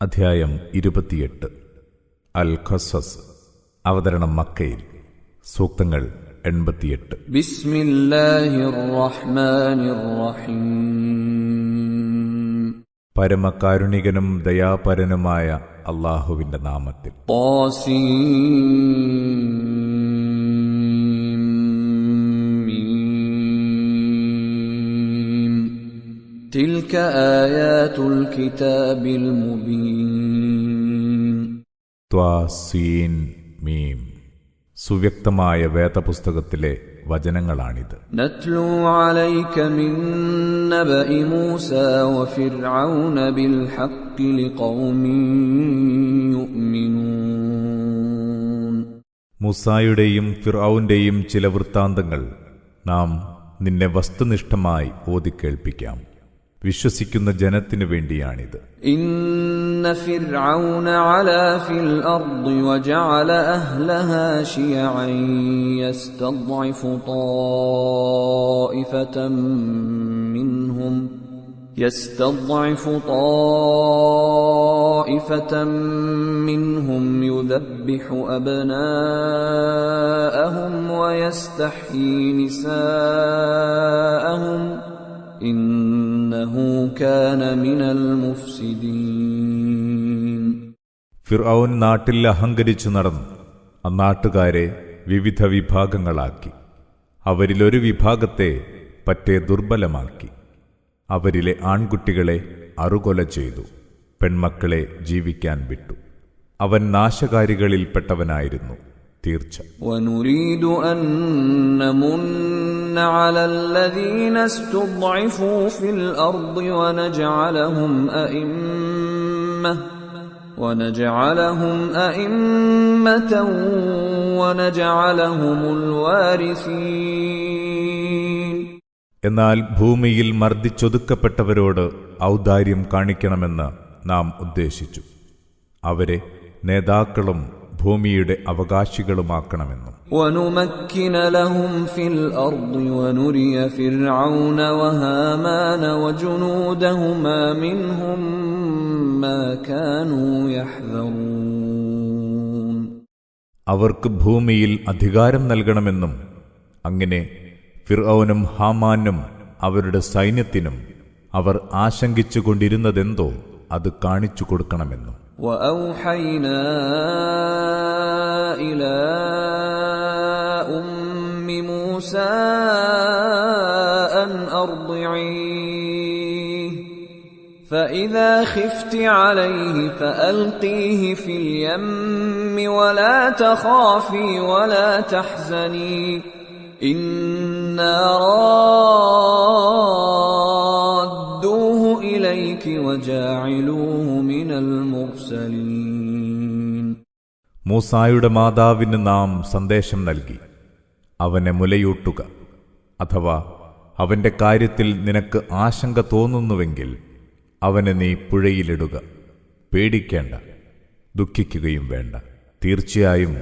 അധ്യായം 28 അൽ ഖസസ്. അവതരണം മക്കയിൽ. സൂക്തങ്ങൾ 88. ബിസ്മില്ലാഹിർ റഹ്മാനിർ റഹീം. പരമകാരുണികനും ദയാപരനുമായ അല്ലാഹുവിന്റെ നാമത്തിൽ. تلك آيات الكتاب المبين. ത്വാസീൻ മീം. സുവ്യക്തമായ വേദപുസ്തകത്തിലെ വചനങ്ങളാണിത്. നത്ലു അലൈക മിൻ നബഇ മൂസാ വഫിർഔന ബിൽഹഖ് ലിഖൗമിൻ യുഅ്മിനൂൻ. മൂസായുടെയും ഫിർഔന്റെയും ചില വൃത്താന്തങ്ങൾ നാം നിന്നെ വസ്തുനിഷ്ഠമായി ഓതിക്കേൾപ്പിക്കാം. വിശ്വസിക്കുന്ന ജനത്തിനു വേണ്ടിയാണിത്. ഇന്ന ഫിർഔന അലാ ഫിൽ അർദി വജഅല അഹ്ലഹാ ശിയഅൻ യസ്തദ്ഇഫു ത്വായിഫതൻ മിൻഹും യുദബ്ബിഹു അബ്നാഅഹും വയസ്തഹ്യീ നിസാഅഹും ഇന്നഹു കാന മിനൽ മുഫ്സിദീൻ. ഫിർഔൻ നാട്ടിൽ അഹങ്കരിച്ചു നടന്നു. അന്നാട്ടുകാരെ വിവിധ വിഭാഗങ്ങളാക്കി. അവരിലൊരു വിഭാഗത്തെ പറ്റേ ദുർബലമാക്കി. അവരിലെ ആൺകുട്ടികളെ അറുകൊല ചെയ്തു, പെൺമക്കളെ ജീവിക്കാൻ വിട്ടു. അവൻ നാശകാരികളിൽപ്പെട്ടവനായിരുന്നു തീർച്ച. വനുരീദു അൻ നമുന്ന അലല്ലദീന ഇസ്തുദ്ഇഫൂ ഫിൽ അർദി വനജഅലഹും അഇമ്മതൻ വനജഅലഹുമുൽ വാരിസീൻ. എന്നാൽ ഭൂമിയിൽ മർദ്ദിച്ചൊതുക്കപ്പെട്ടവരോട് ഔദാര്യം കാണിക്കണമെന്ന് നാം ഉദ്ദേശിച്ചു. അവരെ നേതാക്കളും ഭൂമിയുടെ അവകാശികളുമാക്കണമെന്നും. വനുമക്കിന ലഹും ഫിൽ അർദി വനുരിയ ഫിർഔന വഹാമാന വജുനൂദഹുമാ മിൻഹും മാ കാനൂ യഹ്ദറൂൻ. അവർക്ക് ഭൂമിയിൽ അധികാരം നൽകണമെന്നും അങ്ങനെ ഫിർഔനും ഹാമാനും അവരുടെ സൈന്യത്തിനും അവർ ആശങ്കിച്ചുകൊണ്ടിരുന്നതെന്തോ അത് കാണിച്ചു കൊടുക്കണമെന്നും. وأوحينا إلى أم موسى أن أرضعيه فإذا خفت عليه فألقيه في اليم ولا تخافي ولا تحزني إنا رادوه إليك وجاعلوه من المرسلين. മൂസായുടെ മാതാവിന് നാം സന്ദേശം നൽകി, അവനെ മുലയൂട്ടുക. അഥവാ അവന്റെ കാര്യത്തിൽ നിനക്ക് ആശങ്ക തോന്നുന്നുവെങ്കിൽ അവനെ നീ പുഴയിലിടുക. പേടിക്കേണ്ട, ദുഃഖിക്കുകയും വേണ്ട. തീർച്ചയായും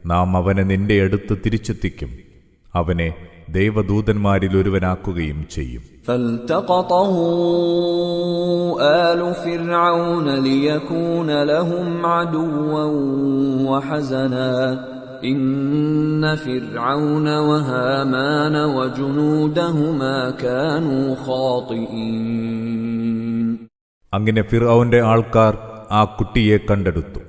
നാം അവനെ നിന്റെ അടുത്ത് തിരിച്ചെത്തിക്കും. അവനെ ദൈവദൂതന്മാരിൽ ഒരുവനാക്കുകയും ചെയ്യും. فالتقطه آل فرعون ليكون لهم عدوا وحزنا إن فرعون وهامان وجنودهما كانوا خاطئين. അങ്ങനെ ഫിർഔന്റെ ആൾക്കാർ ആ കുട്ടിയെ കണ്ടെടുത്തു.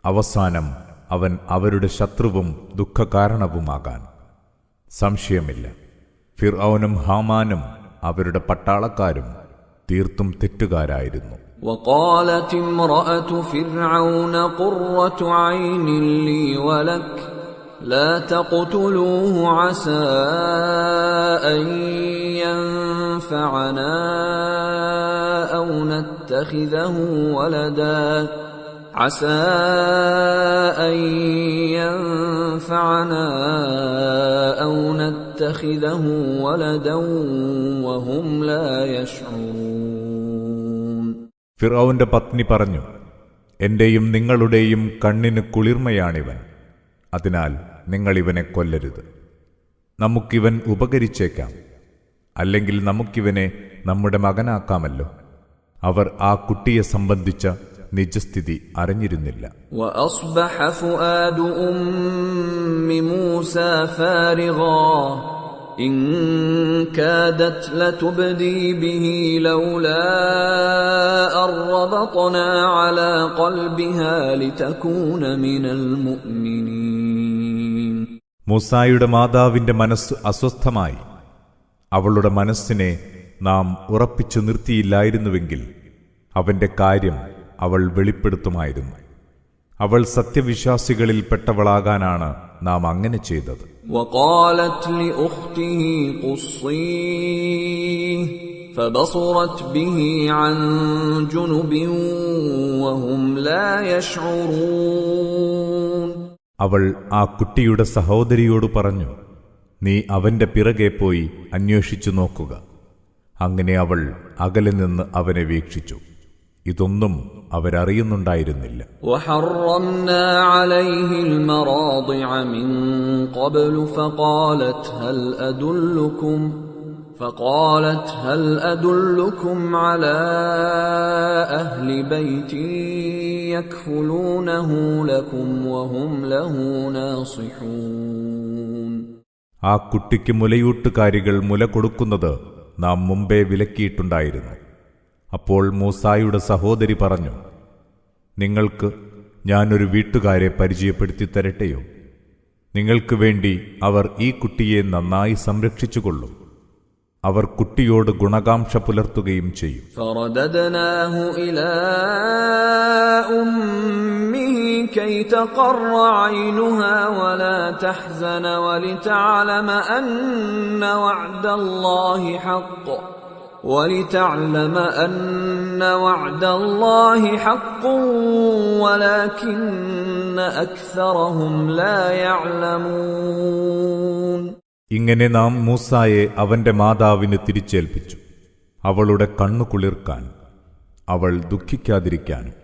അവസാനം അവൻ അവരുടെ ശത്രുവും ദുഃഖകാരണവുമാകാൻ സംശയമില്ല. ഫിർഔനും ഹാമാനും അവരുടെ പട്ടാളക്കാരും തീർത്തും തെറ്റുകാരായിരുന്നു. وقالت امرأة فرعون قرة عين لي ولك لا تقتلوه عسى أن ينفعنا أو نتخذه ولدا عسى أن ينفعنا أو نتخذه ولدا وهم لا يشعرون. ഫിർഔന്റെ പത്നി പറഞ്ഞു, എന്റെയും നിങ്ങളുടെയും കണ്ണിന് കുളിർമയാണിവൻ. അതിനാൽ നിങ്ങൾ ഇവനെ കൊല്ലരുത്. നമുക്കിവൻ ഉപകരിച്ചേക്കാം. അല്ലെങ്കിൽ നമുക്കിവനെ നമ്മുടെ മകനാക്കാമല്ലോ. അവർ ആ കുട്ടിയെ സംബന്ധിച്ച നിജസ്ഥിതി അറിഞ്ഞിരുന്നില്ല. وأصبح فؤاد أم موسى فارغا إن كادت لتبدي به لولا أن ربطنا على قلبها لتكون من المؤمنين. മൂസായുടെ മാതാവിന്റെ മനസ്സ് അസ്വസ്ഥമായി. അവളുടെ മനസ്സിനെ നാം ഉറപ്പിച്ചു നിർത്തിയില്ലായിരുന്നുവെങ്കിൽ അവന്റെ കാര്യം അവൾ വെളിപ്പെടുത്തുമായിരുന്നു. അവൾ സത്യവിശ്വാസികളിൽപ്പെട്ടവളാകാനാണ് നാം അങ്ങനെ ചെയ്തത്. وقالت لأخته قصيه فبصرت به عن جنب وهم لا يشعرون. അവൾ ആ കുട്ടിയുടെ സഹോദരിയോട് പറഞ്ഞു, നീ അവന്റെ പിറകെ പോയി അന്വേഷിച്ചു നോക്കുക. അങ്ങനെ അവൾ അകലെ നിന്ന് അവനെ വീക്ഷിച്ചു. ഇതൊന്നും അവരറിയുന്നുണ്ടായിരുന്നില്ല. وحرمنا عليه المراضع من قبل فقالت هل أدلكم على أهل بيت يكفلونه لكم وهم له ناصحون. ആ കുട്ടിക്ക് മുലയൂട്ടുകാരികൾ മുല കൊടുക്കുന്നത് നാം മുമ്പേ വിലക്കിയിട്ടുണ്ടായിരുന്നു. അപ്പോൾ മൂസായുടെ സഹോദരി പറഞ്ഞു, നിങ്ങൾക്ക് ഞാനൊരു വീട്ടുകാരെ പരിചയപ്പെടുത്തി തരട്ടെയോ? നിങ്ങൾക്ക് വേണ്ടി അവർ ഈ കുട്ടിയെ നന്നായി സംരക്ഷിച്ചുകൊള്ളും. അവർ കുട്ടിയോട് ഗുണകാംക്ഷ പുലർത്തുകയും ചെയ്യും. فرددناه إلى أمه كي تقر عينها ولا تحزن ولتعلم أن وعد الله حق ولكن أكثرهم لا يعلمون. ഇങ്ങനെ നാം മൂസായെ അവന്റെ മാതാവിന് തിരിച്ചേൽപ്പിച്ചു, അവളുടെ കണ്ണു കുളിർക്കാൻ, അവൾ ദുഃഖിക്കാതിരിക്കാനും,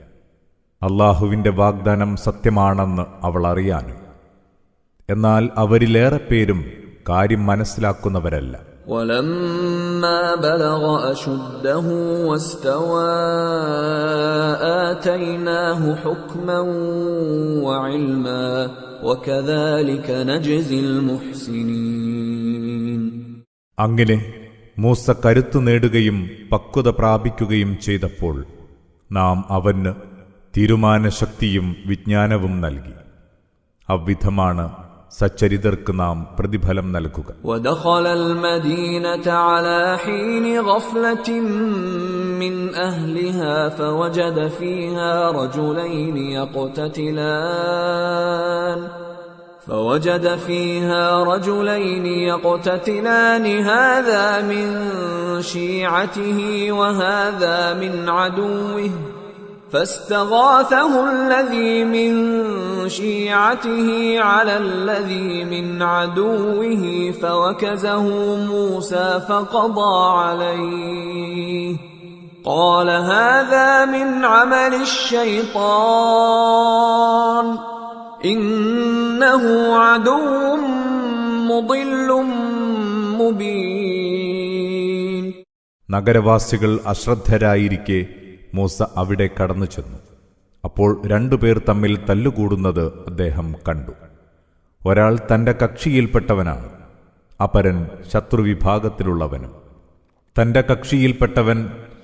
അല്ലാഹുവിന്റെ വാഗ്ദാനം സത്യമാണെന്ന് അവൾ അറിയാനും. എന്നാൽ അവരിലേറെ പേരും കാര്യം മനസ്സിലാക്കുന്നവരല്ല. ولما بلغ أشده واستوى آتيناه حكما وعلما وكذلك نجزي المحسنين. അങ്ങനെ മൂസ കരുത്തു നേടുകയും പക്വത പ്രാപിക്കുകയും ചെയ്തപ്പോൾ നാം അവന് തീരുമാനശക്തിയും വിജ്ഞാനവും നൽകി. അவ்விധമാണ് സച്ചരിതർക്ക് നാം പ്രതിഫലം നൽകുക. ودخل المدينة على حين غفلة من أهلها فوجد فيها رجلين يقتتلان هذا من شيعته وهذا من عدوه فاستغاثه الذي من شيعته على الذي من عدوه فوكزه موسى فقضى عليه قال هذا من عمل الشيطان إنه عدو مضل مبين. നഗരവാസികൾ അശ്രദ്ധരായിരിക്കെ മൂസ അവിടെ കടന്നു ചെന്നു. അപ്പോൾ രണ്ടുപേർ തമ്മിൽ തല്ലുകൂടുന്നത് അദ്ദേഹം കണ്ടു. ഒരാൾ തന്റെ കക്ഷിയിൽപ്പെട്ടവനാണ്, അപരൻ ശത്രുവിഭാഗത്തിലുള്ളവനും. തന്റെ കക്ഷിയിൽപ്പെട്ടവൻ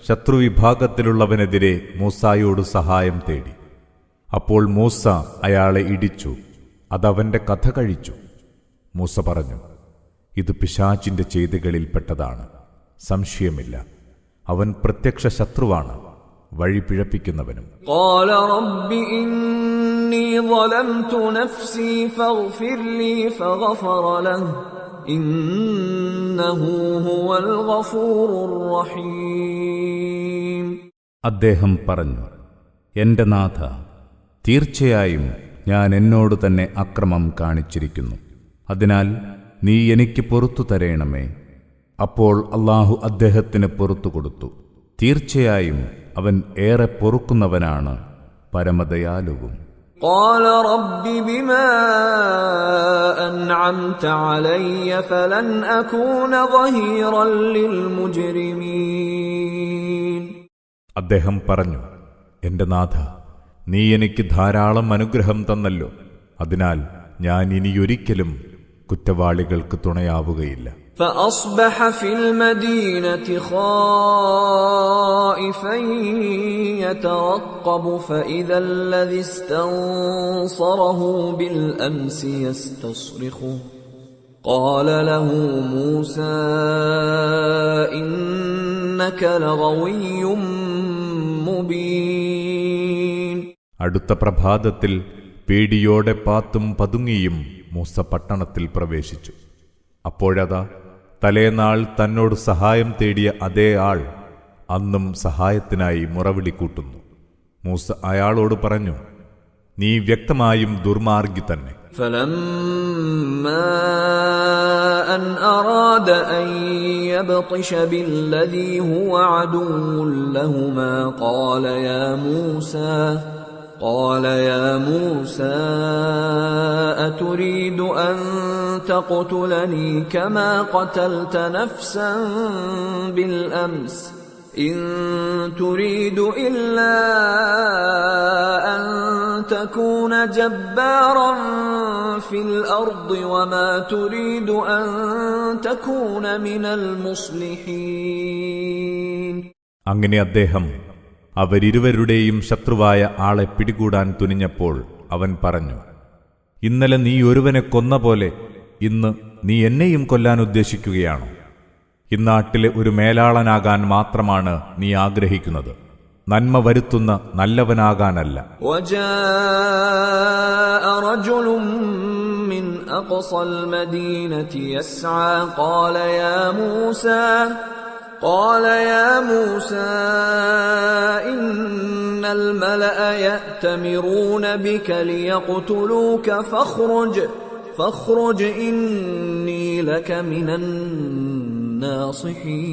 ശത്രുവിഭാഗത്തിലുള്ളവനെതിരെ മൂസായോട് സഹായം തേടി. അപ്പോൾ മൂസ അയാളെ ഇടിച്ചു. അതവന്റെ കഥ കഴിച്ചു. മൂസ പറഞ്ഞു, ഇത് പിശാചിന്റെ ചെയ്തികളിൽപ്പെട്ടതാണ്, സംശയമില്ല. അവൻ പ്രത്യക്ഷ ശത്രുവാണ്, വഴി പിഴപ്പിക്കുന്നവനും. قال رب إني ظلمت نفسي فاغفر لي فغفر له إنه هو الغفور الرحيم. അദ്ദേഹം പറഞ്ഞു, എന്റെ നാഥ, തീർച്ചയായും ഞാൻ എന്നോട് തന്നെ അക്രമം കാണിച്ചിരിക്കുന്നു. അതിനാൽ നീ എനിക്ക് പൊറുത്തു തരേണമേ. അപ്പോൾ അല്ലാഹു അദ്ദേഹത്തിന് പൊറുത്തു കൊടുത്തു. തീർച്ചയായും അവൻ ഏറെ പൊറുക്കുന്നവനാണ്, പരമദയാലുവും. قال رب بما أنعمت علي فلن أكون ظهيرا للمجرمين. അദ്ദേഹം പറഞ്ഞു, എന്റെ നാഥ, നീ എനിക്ക് ധാരാളം അനുഗ്രഹം തന്നല്ലോ. അതിനാൽ ഞാൻ ഇനിയൊരിക്കലും കുറ്റവാളികൾക്ക് തുണയാവുകയില്ല. فأصبح في المدينة خائفا يترقب فإذا الذي استنصره بالأمس يستصرخه قال له موسى إنك لغوي مبين. അടുത്ത പ്രഭാതത്തിൽ പേടിയോടെ പാത്തും പതുങ്ങിയും മൂസ പട്ടണത്തിൽ പ്രവേശിച്ചു. അപ്പോഴതാ തലേനാൾ തന്നോട് സഹായം തേടിയ അതേ ആൾ അന്നും സഹായത്തിനായി മുറവിളി കൂട്ടുന്നു. മൂസ അയാളോട് പറഞ്ഞു, നീ വ്യക്തമായും ദുർമാർഗി തന്നെ. فلما أن أراد أن يبطش بالذي هو عدو لهما قال يا موسى أتريد أن تقتلني كما قتلت نفسا بالأمس إن تريد إلا أن تكون جبارا في الأرض وما تريد أن تكون من المصلحين. അങ്ങനെ അദ്ദേഹം അവരിരുവരുടെയും ശത്രുവായ ആളെ പിടികൂടാൻ തുനിഞ്ഞപ്പോൾ അവൻ പറഞ്ഞു, ഇന്നലെ നീ ഒരുവനെ കൊന്ന പോലെ ഇന്ന് നീ എന്നെയും കൊല്ലാൻ ഉദ്ദേശിക്കുകയാണോ? ഇന്നാട്ടിലെ ഒരു മേലാളനാകാൻ മാത്രമാണ് നീ ആഗ്രഹിക്കുന്നത്, നന്മ വരുത്തുന്ന നല്ലവനാകാനല്ല. وجاء رجل من أقصى المدينة يسعى قال يا موسى إن الملأ يأتمرون بك ليقتلوك فاخرج إني لك من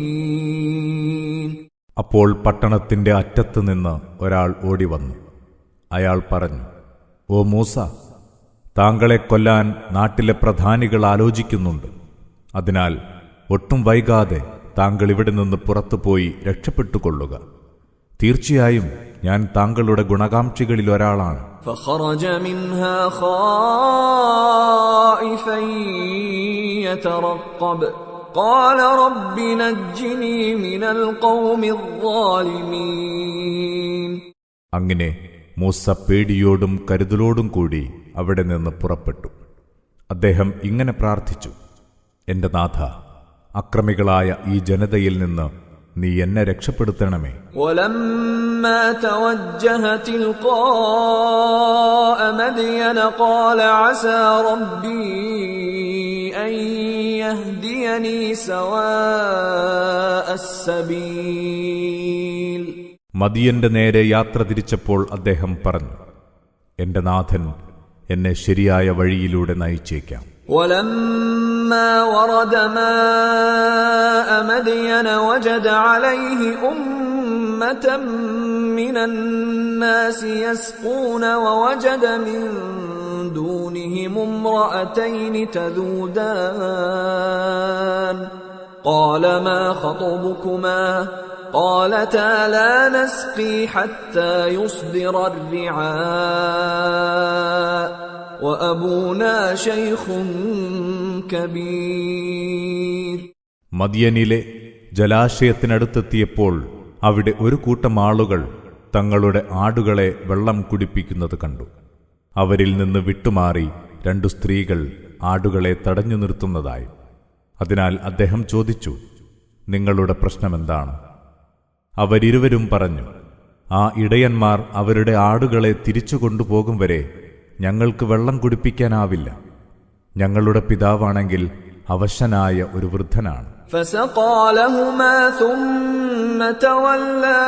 الناصحين. അപ്പോൾ പട്ടണത്തിന്റെ അറ്റത്ത് നിന്ന് ഒരാൾ ഓടിവന്നു. അയാൾ പറഞ്ഞു, ഓ മൂസ, താങ്കളെ കൊല്ലാൻ നാട്ടിലെ പ്രധാനികൾ ആലോചിക്കുന്നുണ്ട്. അതിനാൽ ഒട്ടും വൈകാതെ താങ്കൾ ഇവിടെ നിന്ന് പുറത്തുപോയി രക്ഷപ്പെട്ടുകൊള്ളുക. തീർച്ചയായും ഞാൻ താങ്കളുടെ ഗുണകാംക്ഷികളിൽ ഒരാളാണ്. فخرج منها خائفا يترقب قال رب نجني من القوم الظالمين. അങ്ങനെ മൂസ പേടിയോടും കരുതലോടും കൂടി അവിടെ നിന്ന് പുറപ്പെട്ടു. അദ്ദേഹം ഇങ്ങനെ പ്രാർത്ഥിച്ചു, എന്റെ നാഥ, അക്രമികളായ ഈ ജനതയിൽ നിന്ന് നീ എന്നെ രക്ഷപ്പെടുത്തണമേ. ولما توجه تلقاء مدين قال عسى ربي أن يهديني سواء السبيل. മദിയന്റെ നേരെ യാത്ര തിരിച്ചപ്പോൾ അദ്ദേഹം പറഞ്ഞു, എന്റെ നാഥൻ എന്നെ ശരിയായ വഴിയിലൂടെ നയിച്ചേക്കാം. ولما ورد ماء مدين وجد عليه أمة من الناس يسقون ووجد من دونهم امرأتين تذودان قال ما خطبكما قالتا لا نسقي حتى يصدر الرعاء وأبونا شيخ كبير. മദിയനിലെ ജലാശയത്തിനടുത്തെത്തിയപ്പോൾ അവിടെ ഒരു കൂട്ടം ആളുകൾ തങ്ങളുടെ ആടുകളെ വെള്ളം കുടിപ്പിക്കുന്നത് കണ്ടു. അവരിൽ നിന്ന് വിട്ടുമാറി 2 സ്ത്രീകൾ ആടുകളെ തടഞ്ഞു നിർത്തുന്നതായി. അതിനാൽ അദ്ദേഹം ചോദിച്ചു, നിങ്ങളുടെ പ്രശ്നമെന്താണ്? അവരിരുവരും പറഞ്ഞു, ആ ഇടയന്മാർ അവരുടെ ആടുകളെ തിരിച്ചു കൊണ്ടുപോകും വരെ ഞങ്ങൾക്ക് വെള്ളം കുടിപ്പിക്കാനാവില്ല. ഞങ്ങളുടെ പിതാവാണെങ്കിൽ അവശനായ ഒരു വൃദ്ധനാണ്. فسقى لهما ثم تولى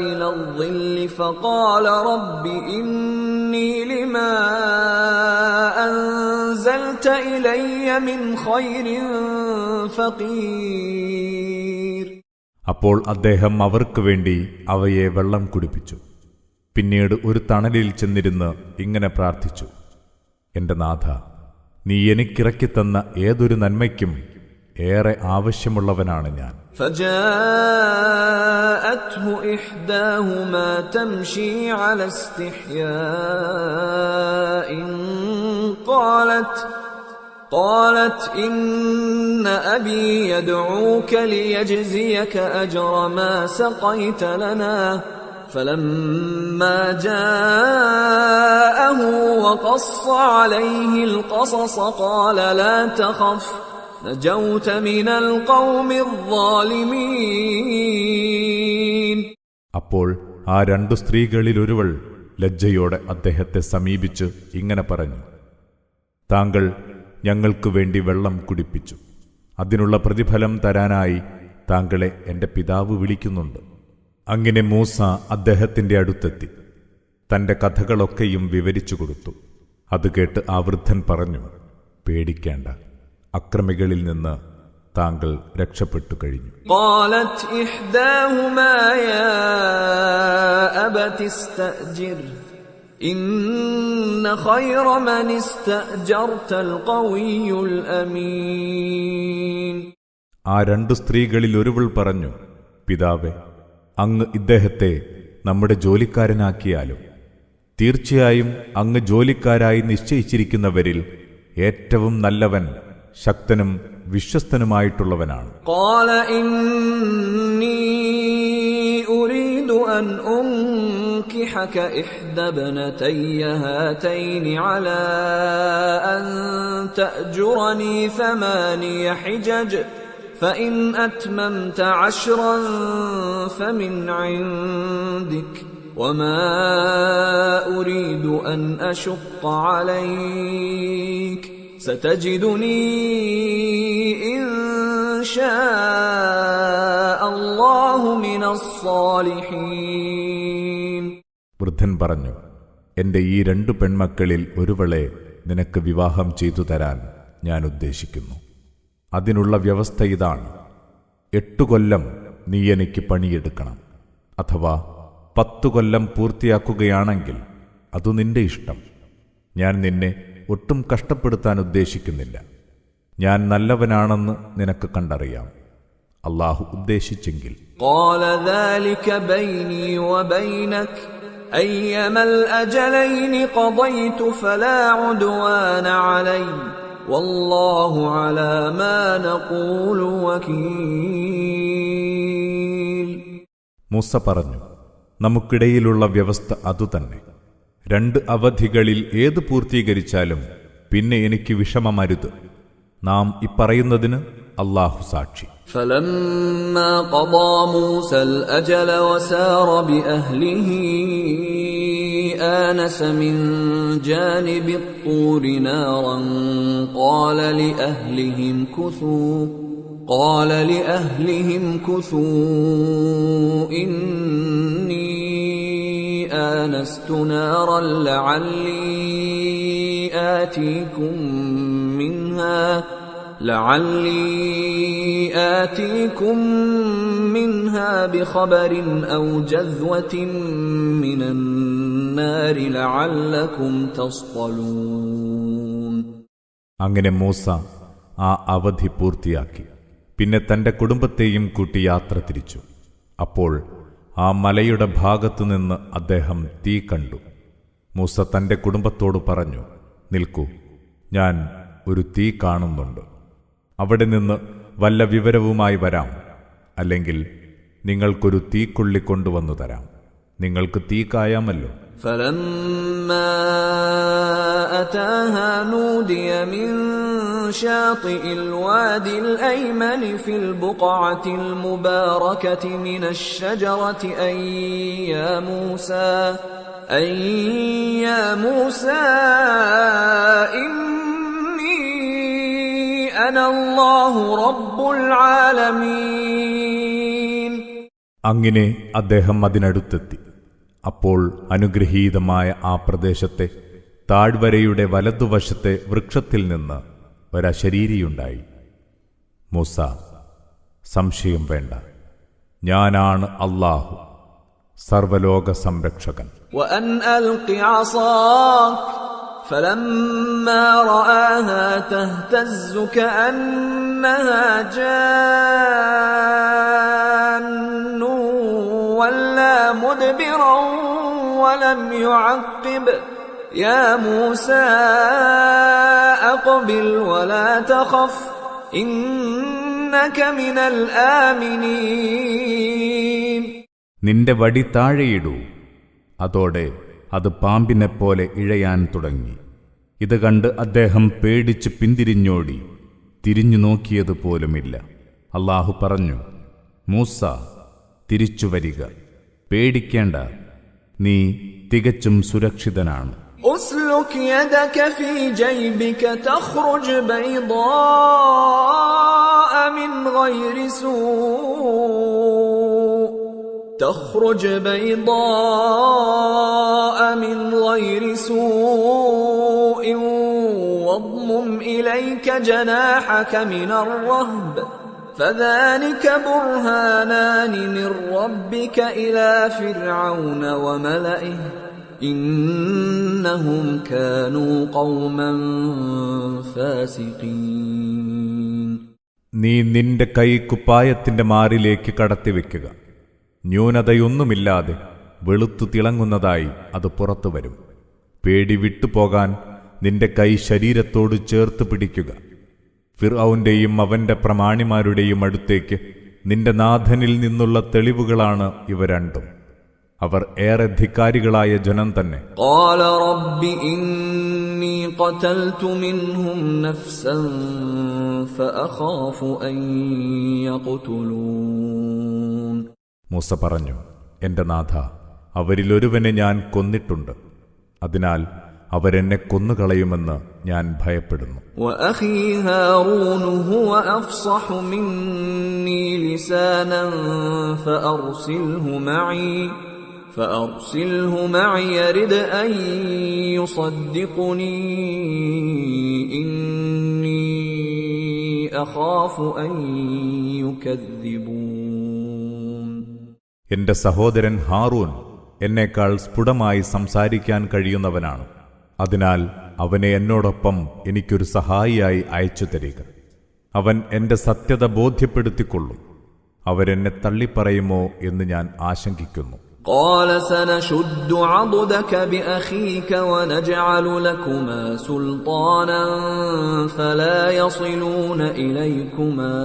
إلى الظل فقال رب إني لما أنزلت إلي من خير فقير. അപ്പോൾ അദ്ദേഹം അവർക്ക് വേണ്ടി അവയെ വെള്ളം കുടിപ്പിച്ചു. പിന്നീട് ഒരു തണലിൽ ചെന്നിരുന്ന് ഇങ്ങനെ പ്രാർത്ഥിച്ചു, എന്റെ നാഥ, നീ എനിക്കിറക്കിത്തന്ന ഏതൊരു നന്മയ്ക്കും ഏറെ ആവശ്യമുള്ളവനാണ് ഞാൻ. فجاءته إحداهما تمشي على استحياء قالت إن أبي يدعوك ليجزيك أجر ما سقيت لنا فلما جاءه وقص عليه القصص قال لا تخف نجوت من القوم الظالمين. അപ്പോൾ ആ രണ്ടു സ്ത്രീകളിലൊരുവൾ ലജ്ജയോടെ അദ്ദേഹത്തെ സമീപിച്ച് ഇങ്ങനെ പറഞ്ഞു: താങ്കൾ ഞങ്ങൾക്കു വേണ്ടി വെള്ളം കുടിപ്പിച്ചു. അതിനുള്ള പ്രതിഫലം തരാനായി താങ്കളെ എന്റെ പിതാവ് വിളിക്കുന്നുണ്ട്. അങ്ങനെ മൂസ അദ്ദേഹത്തിന്റെ അടുത്തെത്തി തന്റെ കഥകളൊക്കെയും വിവരിച്ചു കൊടുത്തു. അത് കേട്ട് ആ വൃദ്ധൻ പറഞ്ഞു: പേടിക്കേണ്ട, അക്രമികളിൽ നിന്ന് താങ്കൾ രക്ഷപ്പെട്ടു കഴിഞ്ഞു. قالت إحداهما يا أبت استأجر إن خير من استأجرت القوي الأمين. ആ രണ്ടു സ്ത്രീകളിൽ ഒരുവൾ പറഞ്ഞു: പിതാവേ, അങ്ങ് ഇദ്ദേഹത്തെ നമ്മുടെ ജോലിക്കാരനാക്കിയാലും തീർച്ചയായും അങ്ങ് ജോലിക്കാരായി നിശ്ചയിച്ചിരിക്കുന്നവരിൽ ഏറ്റവും നല്ലവൻ ശക്തനും വിശ്വസ്തനുമായിട്ടുള്ളവനാണ്. قال إني أريد أن أنكحك إحدى ابنتي هاتين على أن تأجرني 8 حجج فإن أتممت 10 فمن عندك وما أريد أن أشق عليك ستجدني إن شاء الله من الصالحين. വൃദ്ധൻ പറഞ്ഞു: എന്റെ ഈ 2 പെൺമക്കളിൽ ഒരുവളെ നിനക്ക് വിവാഹം ചെയ്തു തരാൻ ഞാൻ ഉദ്ദേശിക്കുന്നു. അതിനുള്ള വ്യവസ്ഥ ഇതാണ്: 8 കൊല്ലം നീ എനിക്ക് പണിയെടുക്കണം. അഥവാ 10 കൊല്ലം പൂർത്തിയാക്കുകയാണെങ്കിൽ അതു നിന്റെ ഇഷ്ടം. ഞാൻ നിന്നെ ഒട്ടും കഷ്ടപ്പെടുത്താൻ ഉദ്ദേശിക്കുന്നില്ല. ഞാൻ നല്ലവനാണെന്ന് നിനക്ക് കണ്ടറിയാം. അല്ലാഹു ഉദ്ദേശിച്ചെങ്കിൽ. قال ذلك بيني وبينك أيما الأجلين قضيت فلا عدوان علي والله على ما نقول وكيل. മൂസ പറഞ്ഞു: നമുക്കിടയിലുള്ള വ്യവസ്ഥ അതുതന്നെ. 2 അവധികളിൽ ഏത് പൂർത്തീകരിച്ചാലും പിന്നെ എനിക്ക് വിഷമമരുത്. നാം ഇപ്പറയുന്നതിന് അല്ലാഹു സാക്ഷി. فلما قضى موسى الأجل وسار بأهله آنس من جانب الطور نارا قال لأهلهم كثوا إني آنست نارا لعلي آتيكم منها بخبر أو جذوة من النار لعلكم تصطلون. അങ്ങനെ മൂസ ആ അവധി പൂർത്തിയാക്കി. പിന്നെ തന്റെ കുടുംബത്തെയും കൂട്ടി യാത്ര തിരിച്ചു. അപ്പോൾ ആ മലയുടെ ഭാഗത്തുനിന്ന് അദ്ദേഹം തീ കണ്ടു. മൂസ തന്റെ കുടുംബത്തോട് പറഞ്ഞു: നിൽക്കൂ, ഞാൻ ഒരു തീ കാണുന്നുണ്ട്. അവിടെ നിന്ന് വല്ല വിവരവുമായി വരാം. അല്ലെങ്കിൽ നിങ്ങൾക്കൊരു തീക്കൊള്ളി കൊണ്ടുവന്നു തരാം. നിങ്ങൾക്ക് തീ കായാമല്ലോ. فلما أتاها نودي من شاطئ الوادي الأيمن في البقعة المباركة من الشجرة أن يا موسى إني أنا الله رب العالمين. അങ്ങനെ അദ്ദേഹം അതിനടുത്തെത്തി. അപ്പോൾ അനുഗ്രഹീതമായ ആ പ്രദേശത്തെ താഴ്വരയുടെ വലതുവശത്തെ വൃക്ഷത്തിൽ നിന്ന് ഒരശരീരിയുണ്ടായി. മൂസ, സംശയം വേണ്ട, ഞാനാണ് അല്ലാഹു, സർവലോക സംരക്ഷകൻ. وأن ألق عصاك فلما رآها تهتز كأنها جان ولا مدبرا ولم يعقب يا موسى أقبل ولا تخف إنك من الآمنين. നിന്റെ വടി താഴെയിടൂ. അതോടെ അത് പാമ്പിനെപ്പോലെ ഇഴയാൻ തുടങ്ങി. ഇത് കണ്ട് അദ്ദേഹം പേടിച്ച് പിന്തിരിഞ്ഞോടി, തിരിഞ്ഞു നോക്കിയതുപോലുമില്ല. അല്ലാഹു പറഞ്ഞു, മൂസ, തിരിച്ചു വരിക, പേടിക്കേണ്ട, നീ തികച്ചും സുരക്ഷിതനാണ്. أسلك يدك في جيبك تخرج بيضاء من غير سوء واضمم إليك جناحك من الرهب فذلك برهانان من ربك إلى فرعون وملئه إنهم كانوا قوما فاسقين. നീ നിന്റെ കൈ കുപ്പായത്തിന്റെ മാറിലേക്ക് കടത്തിവെക്കുക. ന്യൂനതയൊന്നുമില്ലാതെ വെളുത്തു തിളങ്ങുന്നതായി അത് പുറത്തുവരും. പേടി വിട്ടുപോകാൻ നിന്റെ കൈ ശരീരത്തോട് ചേർത്ത് പിടിക്കുക. ഫിർഔന്റെയും അവന്റെ പ്രമാണിമാരുടെയും അടുത്തേക്ക് നിന്റെ നാഥനിൽ നിന്നുള്ള തെളിവുകളാണ് ഇവ രണ്ടും. അവർ ഏറെ ധിക്കാരികളായ ജനം തന്നെ. قال رب إني قتلت منهم نفسا فأخاف أن يقتلون. മൂസ പറഞ്ഞു, എന്റെ നാഥ, അവരിലൊരുവനെ ഞാൻ കൊന്നിട്ടുണ്ട്. അതിനാൽ അവരെന്നെ കൊന്നുകളയുമെന്ന് ഞാൻ ഭയപ്പെടുന്നു. وأخي هارون هو أفصح مني لسانا فأرسله معي يرد أن يصدقني إني أخاف أن يكذبون. എന്റെ സഹോദരൻ ഹാറൂൻ എന്നേക്കാൾ സ്ഫുടമായി സംസാരിക്കാൻ കഴിയുന്നവനാണ്. അതിനാൽ അവനെ എന്നോടൊപ്പം എനിക്കൊരു സഹായിയായി അയച്ചു തരിക. അവൻ എന്റെ സത്യത ബോധ്യപ്പെടുത്തിക്കൊള്ളും. അവരെന്നെ തള്ളിപ്പറയുമോ എന്ന് ഞാൻ ആശങ്കിക്കുന്നു. قال سنشد عضدك بأخيك ونجعل لكما سلطانا فلا يصلون إليكما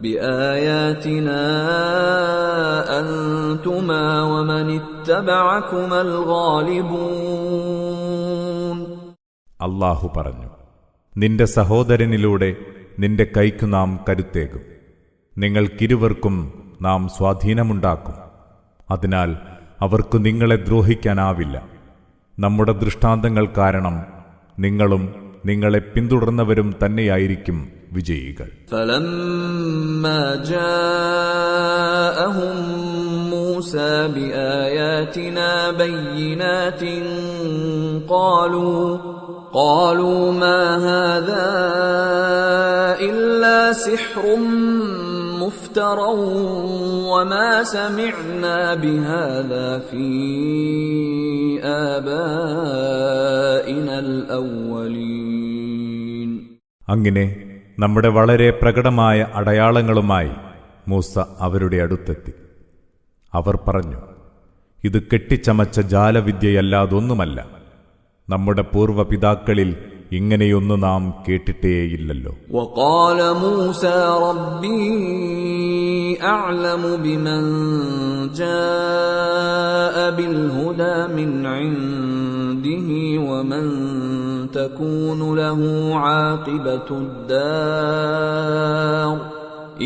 بآياتنا أنتما ومن اتبعكما الغالبون. അല്ലാഹു പറഞ്ഞു, നിന്റെ സഹോദരനിലൂടെ നിന്റെ കൈക്കു നാം കരുത്തേകും. നിങ്ങൾക്കിരുവർക്കും നാം സ്വാധീനമുണ്ടാക്കും. അതിനാൽ അവർക്ക് നിങ്ങളെ ദ്രോഹിക്കാനാവില്ല. നമ്മുടെ ദൃഷ്ടാന്തങ്ങൾ കാരണം നിങ്ങളും നിങ്ങളെ പിന്തുടർന്നവരും തന്നെയായിരിക്കും വിജയികൾ. فلما جاءهم موسى بآياتنا بينات قالوا ما هذا إلا سحر مفترى وما سمعنا بهذا في آبائنا الأولين. അങ്ങനെ നമ്മുടെ വളരെ പ്രകടമായ അടയാളങ്ങളുമായി മൂസ അവരുടെ അടുത്തെത്തി. അവർ പറഞ്ഞു, ഇത് കെട്ടിച്ചമച്ച ജാലവിദ്യയല്ലാതൊന്നുമല്ല. നമ്മുടെ പൂർവ്വപിതാക്കളിൽ ഇങ്ങനെയൊന്നു നാം കേട്ടിട്ടേയില്ലല്ലോ. وقال موسى ربي أعلم بمن جاء بالهدى من عنده ومن تكون له عاقبة الدار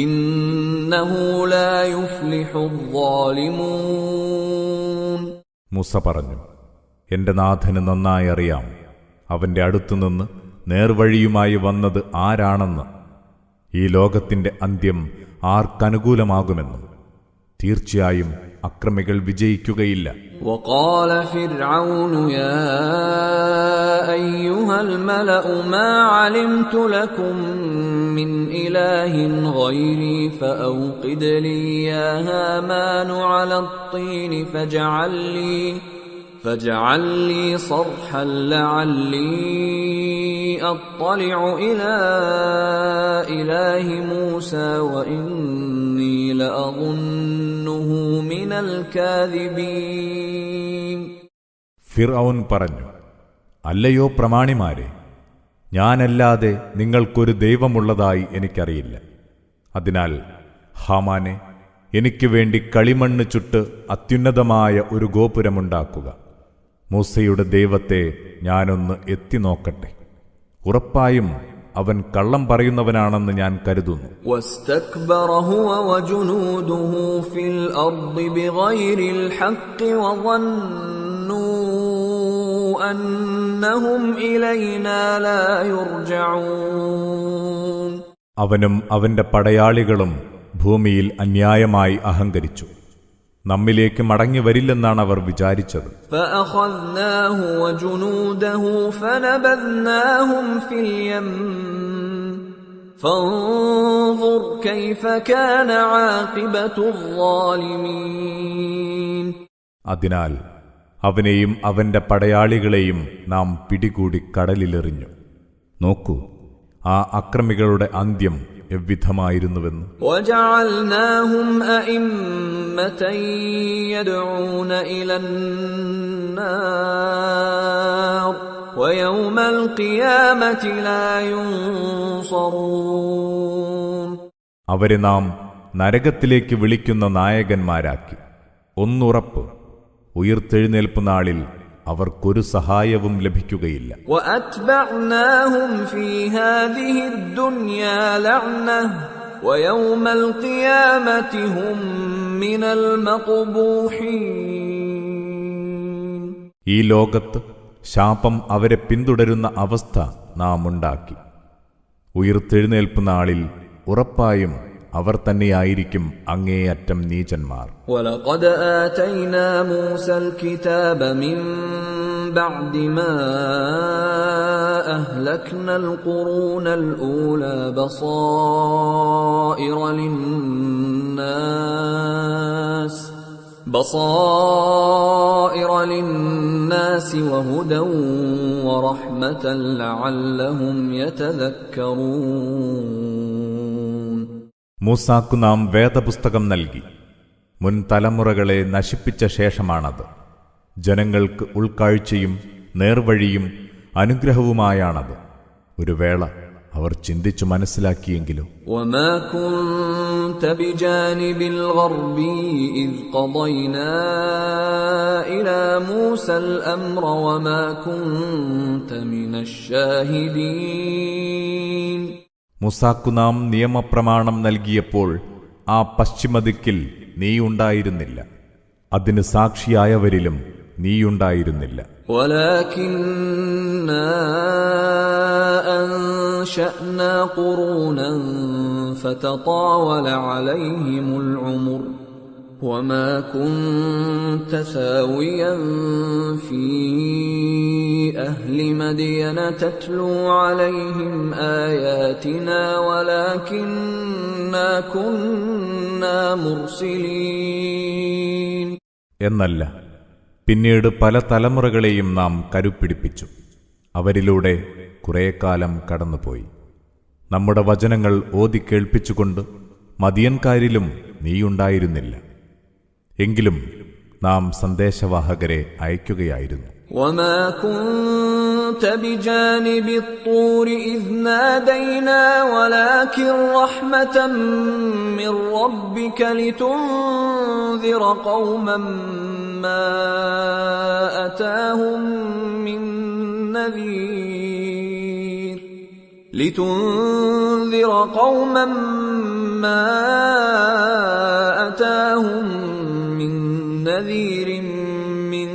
إنه لا يفلح الظالمون. മൂസ പറഞ്ഞു, എന്റെ നാഥന് നന്നായി അറിയാം അവന്റെ അടുത്തുനിന്ന് നേർവഴിയുമായി വന്നത് ആരാണെന്ന്. ഈ ലോകത്തിന്റെ അന്ത്യം ആർക്കനുകൂലമാകുമെന്നും തീർച്ചയായും അക്രമികൾ വിജയിക്കുകയില്ല. وقال فرعون يا أيها الملأ ما علمت لكم من إله غيري فأوقد لي يا هامان على الطين فاجعل لي صرحا لعلي أطلع إلى إله موسى وإني لأظنه من الكاذبين. ഫിർഔൻ പറഞ്ഞു, അല്ലയോ പ്രമാണിമാരെ, ഞാനല്ലാതെ നിങ്ങൾക്കൊരു ദൈവമുള്ളതായി എനിക്കറിയില്ല. അതിനാൽ ഹാമാനെ, എനിക്ക് വേണ്ടി കളിമണ്ണ് ചുട്ട് അത്യുന്നതമായ ഒരു ഗോപുരമുണ്ടാക്കുക. മൂസയുടെ ദൈവത്തെ ഞാനൊന്ന് എത്തി നോക്കട്ടെ. ഉറപ്പായും അവൻ കള്ളം പറയുന്നവനാണെന്ന് ഞാൻ കരുതുന്നു. واستكبر هو وجنوده في الأرض بغير الحق وظنوا أنهم إلينا لا يرجعون. അവനും അവന്റെ പടയാളികളും ഭൂമിയിൽ അന്യായമായി അഹങ്കരിച്ചു. നമ്മിലേക്ക് മടങ്ങി വരില്ലെന്നാണ് അവർ വിചാരിച്ചത്. فأخذناه وجنوده فنبذناهم في اليم فانظر كيف كان عاقبة الظالمين. അതിനാൽ അവനെയും അവന്റെ പടയാളികളെയും നാം പിടികൂടി കടലിലെറിഞ്ഞു. നോക്കൂ, ആ അക്രമികളുടെ അന്ത്യം എവ്വിധമായിരുന്നുവെന്ന്. وجعلناهم أئمة يدعون إلى النار ويوم القيامة لا ينصرون. അവരെ നാം നരകത്തിലേക്ക് വിളിക്കുന്ന നായകന്മാരാക്കി. ഒന്നുറപ്പ്, ഉയിർത്തെഴുന്നേൽപ്പ് നാളിൽ അവർക്കൊരു സഹായവും ലഭിക്കുകയില്ല. وأتبعناهم في هذه الدنيا لعنة ويوم القيامة هم من المقبوحين. ഈ ലോകത്ത് ശാപം അവരെ പിന്തുടരുന്ന അവസ്ഥ നാം ഉണ്ടാക്കി. ഉയിർത്തെഴുന്നേൽപ്പ് നാളിൽ ഉറപ്പായും അവർ തന്നെയായിരിക്കും അങ്ങേയറ്റം നീചന്മാർ. وَلَقَدْ آتَيْنَا مُوسَى الْكِتَابَ مِنْ بَعْدِ مَا أَهْلَكْنَا الْقُرُونَ الْأُولَى بَصَائِرَ لِلنَّاسِ وَهُدًى وَرَحْمَةً لَعَلَّهُمْ يَتَذَكَّرُونَ. മൂസാക്കു നാം വേദപുസ്തകം നൽകി. മുൻ തലമുറകളെ നശിപ്പിച്ച ശേഷമാണത്. ജനങ്ങൾക്ക് ഉൾക്കാഴ്ചയും നേർവഴിയും അനുഗ്രഹവുമായാണത്. ഒരു വേള അവർ ചിന്തിച്ചു മനസ്സിലാക്കിയെങ്കിലും. وَمَا كُنْتَ بِجَانِبِ الْغَرْبِيِّ إِذْ قَضَيْنَا إِلَى مُوسَى الْأَمْرَ وَمَا كُنْتَ مِنَ الشَّاهِدِينَ. മൂസാക്കു നാം നിയമപ്രമാണം നൽകിയപ്പോൾ ആ പശ്ചിമദിക്കിൽ നീയുണ്ടായിരുന്നില്ല. അതിന് സാക്ഷിയായവരിലും നീയുണ്ടായിരുന്നില്ല. وَلَكِنَّا أَنشَأْنَا قُرُونًا فَتَطَاوَلَ عَلَيْهِمُ الْعُمُرُ وَمَا كُنْتَ ثَاوِيًا فِي أَهْلِ مَدْيَنَ تَتْلُو عَلَيْهِمْ آيَاتِنَا وَلَكِنَّا كُنَّا مُرْسِلِينَ. എന്നല്ല, പിന്നീട് പല തലമുറകളെയും നാം കരുപ്പിടിപ്പിച്ചു. അവരിലൂടെ കുറേക്കാലം കടന്നുപോയി. നമ്മുടെ വചനങ്ങൾ ഓതിക്കേൾപ്പിച്ചുകൊണ്ട് മദിയൻകാരിലും നീയുണ്ടായിരുന്നില്ല. എങ്കിലും നാം സന്ദേശവാഹകരെ അയക്കുകയായിരുന്നു. وَمَا كُنْتَ بِجَانِبِ الطُّورِ إِذْ نَادَيْنَا وَلَكِنْ رَحْمَةً مِّن رَّبِّكَ لِتُنذِرَ قَوْمًا مَّا أَتَاهُم مِّن نَّذِيرٍ مِّن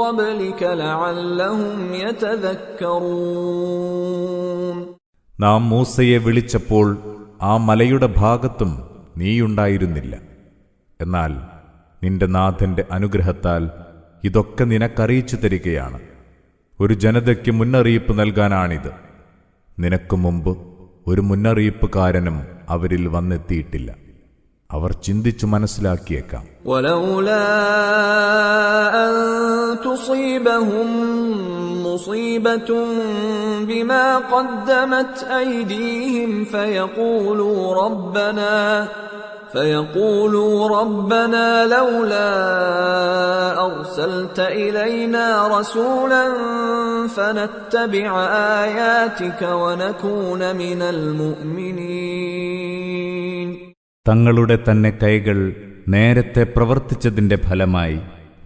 قَبْلِكَ لَعَلَّهُمْ يَتَذَكَّرُونَ. നാം മൂസയെ വിളിച്ചപ്പോൾ ആ മലയുടെ ഭാഗത്തും നീയുണ്ടായിരുന്നില്ല. എന്നാൽ നിന്റെ നാഥന്റെ അനുഗ്രഹത്താൽ ഇതൊക്കെ നിനക്കറിയിച്ചു തരികയാണ്. ഒരു ജനതയ്ക്ക് മുന്നറിയിപ്പ് നൽകാനാണിത്. നിനക്ക് മുമ്പ് ഒരു മുന്നറിയിപ്പുകാരനും അവരിൽ വന്നെത്തിയിട്ടില്ല. അവർ ചിന്തിച്ചു മനസ്സിലാക്കിയേക്കാം. وَلَوْلَا أَن تصيبهم مصيبة بما قدمت أيديهم فيقولوا ربنا لولا أرسلت إلينا رسولا فنتبع آياتك ونكون من المؤمنين. തങ്ങളുടെ തന്നെ കൈകൾ നേരത്തെ പ്രവർത്തിച്ചതിന്റെ ഫലമായി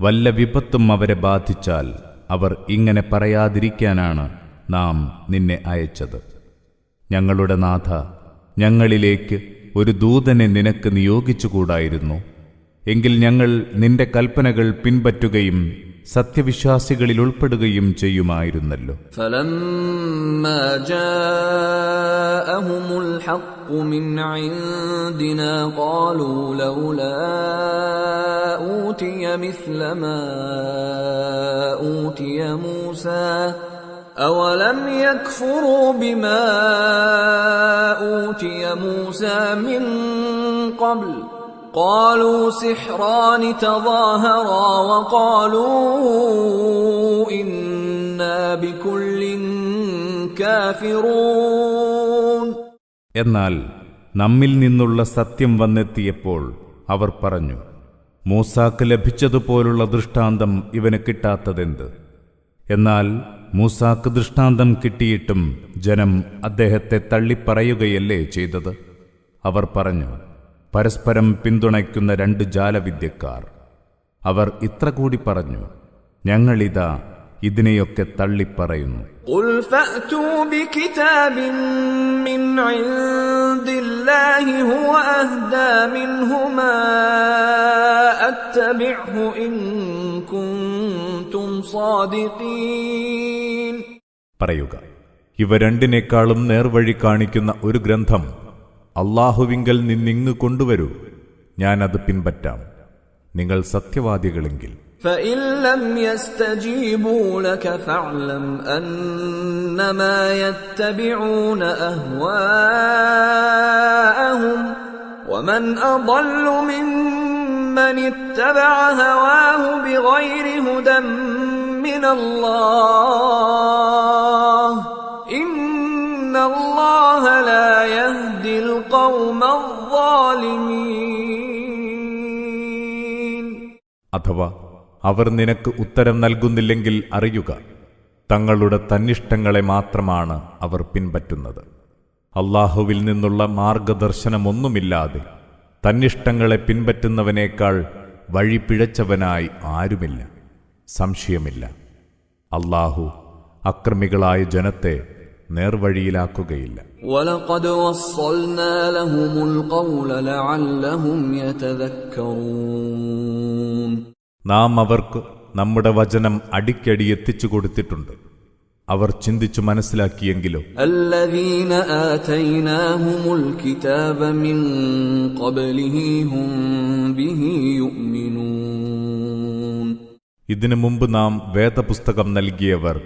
വല്ല വിപത്തും അവരെ ബാധിച്ചാൽ അവർ ഇങ്ങനെ പറയാതിരിക്കാനാണ് നാം നിന്നെ അയച്ചത്. ഞങ്ങളുടെ നാഥ, ഞങ്ങളിലേക്ക് ഒരു ദൂതനെ നിനക്ക് നിയോഗിച്ചുകൂടായിരുന്നു എങ്കിൽ ഞങ്ങൾ നിന്റെ കൽപ്പനകൾ പിൻപറ്റുകയും സത്യവിശ്വാസികളിൽ ഉൾപ്പെടുകയും ചെയ്യുമായിരുന്നല്ലോ. فلما جاءهم الحق من عندنا قالوا لولا أوتي مثل ما أوتي موسى أولم يكفروا بما أوتي موسى من قبل قالوا سحران تظاهرا وقالوا إنا بكل كافرون. എന്നാൽ നമ്മിൽ നിന്നുള്ള സത്യം വന്നെത്തിയപ്പോൾ അവർ പറഞ്ഞു, മൂസാക്ക് ലഭിച്ചതുപോലുള്ള ദൃഷ്ടാന്തം ഇവന് കിട്ടാത്തതെന്ത്? എന്നാൽ മൂസാക്ക് ദൃഷ്ടാന്തം കിട്ടിയിട്ടും ജനം അദ്ദേഹത്തെ തള്ളിപ്പറയുകയല്ലേ ചെയ്തത്? അവർ പറഞ്ഞു, പരസ്പരം പിന്തുണയ്ക്കുന്ന രണ്ട് ജാലവിദ്യക്കാർ. അവർ ഇത്ര കൂടി പറഞ്ഞു, ഞങ്ങളിതാ ഇതിനെയൊക്കെ തള്ളിപ്പറയുന്നു. ഖുൽ ഫഅ്തൂ ബികിതാബിൻ മിൻ ഇൻദില്ലാഹി ഹുവ അഹ്ദാ മിൻഹുമാ അത്തബിഉഹു ഇൻ കുൻതും സാദിഖീൻ. പറയുക, ഇവ രണ്ടിനേക്കാളും നേർവഴി കാണിക്കുന്ന ഒരു ഗ്രന്ഥം അല്ലാഹുവിങ്കൽ നിന്നിങ്ങ് കൊണ്ടുവരൂ, ഞാൻ അത് പിൻപറ്റാം, നിങ്ങൾ സത്യവാദികളെങ്കിൽ. فإن لم يستجيبوا لك فاعلم أنما يتبعون أهواءهم ومن أضل ممن اتبع هواه بغير هدى من الله إن الله لا يهدي القوم الظالمين. അഥവാ അവർ നിനക്ക് ഉത്തരം നൽകുന്നില്ലെങ്കിൽ അറിയുക, തങ്ങളുടെ തന്നിഷ്ടങ്ങളെ മാത്രമാണ് അവർ പിൻപറ്റുന്നത്. അല്ലാഹുവിൽ നിന്നുള്ള മാർഗദർശനമൊന്നുമില്ലാതെ തന്നിഷ്ടങ്ങളെ പിൻപറ്റുന്നവനേക്കാൾ വഴി പിഴച്ചവനായി ആരുമില്ല, സംശയമില്ല. അല്ലാഹു അക്രമികളായ ജനത്തെ നേർവഴിയിലാക്കുകയില്ല. وَلَقَدْ وَصَّلْنَا لَهُمُ الْقَوْلَ لَعَلَّهُمْ يَتَذَكَّرُونَ. നാം അവർക്ക് നമ്മുടെ വചനം അടിക്കടി എത്തിച്ചു കൊടുത്തിട്ടുണ്ട്, അവർ ചിന്തിച്ചു മനസ്സിലാക്കിയെങ്കിലോ. الَّذِينَ آتَيْنَاهُمُ الْكِتَابَ مِنْ قَبْلِهِ هُمْ بِهِ يُؤْمِنُونَ. ഇതിനു മുമ്പ് നാം വേദപുസ്തകം നൽകിയവർ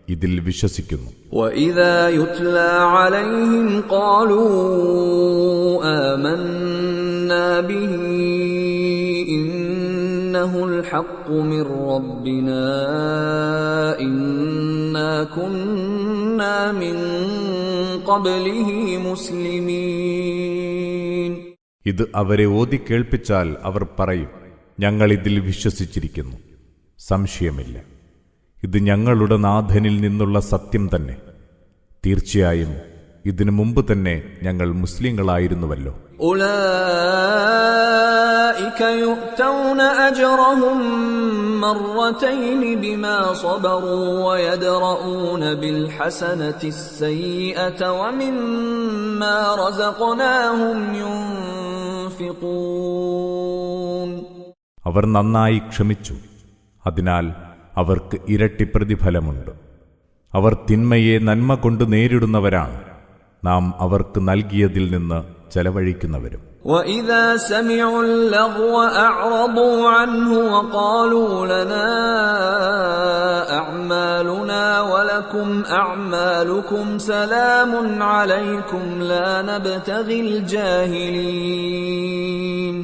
ഇതിൽ വിശ്വസിക്കുന്നു. وَإِذَا يُتْلَى عَلَيْهِمْ قَالُوا آمَنَّا بِهِ إِنَّهُ الْحَقُّ مِنْ رَبِّنَا إِنَّا كُنَّا مِنْ قَبْلِهِ مُسْلِمِينَ. ഇത് അവരെ ഓതി കേൾപ്പിച്ചാൽ അവർ പറയും, ഞങ്ങൾ ഇതിൽ വിശ്വസിച്ചിരിക്കുന്നു, സംശയമില്ല, ഇത് ഞങ്ങളുടെ നാഥനിൽ നിന്നുള്ള സത്യം തന്നെ. തീർച്ചയായും ഇതിനു മുമ്പ് തന്നെ ഞങ്ങൾ മുസ്ലിങ്ങളായിരുന്നുവല്ലോ. أولئك يؤتون أجرهم مرتين بما صبروا ويدرؤون بالحسنة السيئة ومما رزقناهم ينفقون. അവർ നന്നായി ക്ഷമിച്ചു, അതിനാൽ അവർക്ക് ഇരട്ടി പ്രതിഫലമുണ്ട്. അവർ തിന്മയെ നന്മ കൊണ്ട് നേരിടുന്നവരാണ്, നാം അവർക്ക് നൽകിയതിൽ നിന്ന് ചെലവഴിക്കുന്നവരും. وَإِذَا سَمِعُوا اللَّغْوَ أَعْرَضُوا عَنْهُ وَقَالُوا لَنَا أَعْمَالُنَا وَلَكُمْ أَعْمَالُكُمْ سَلَامٌ عَلَيْكُمْ لَا نَبْتَغِي الْجَاهِلِينَ.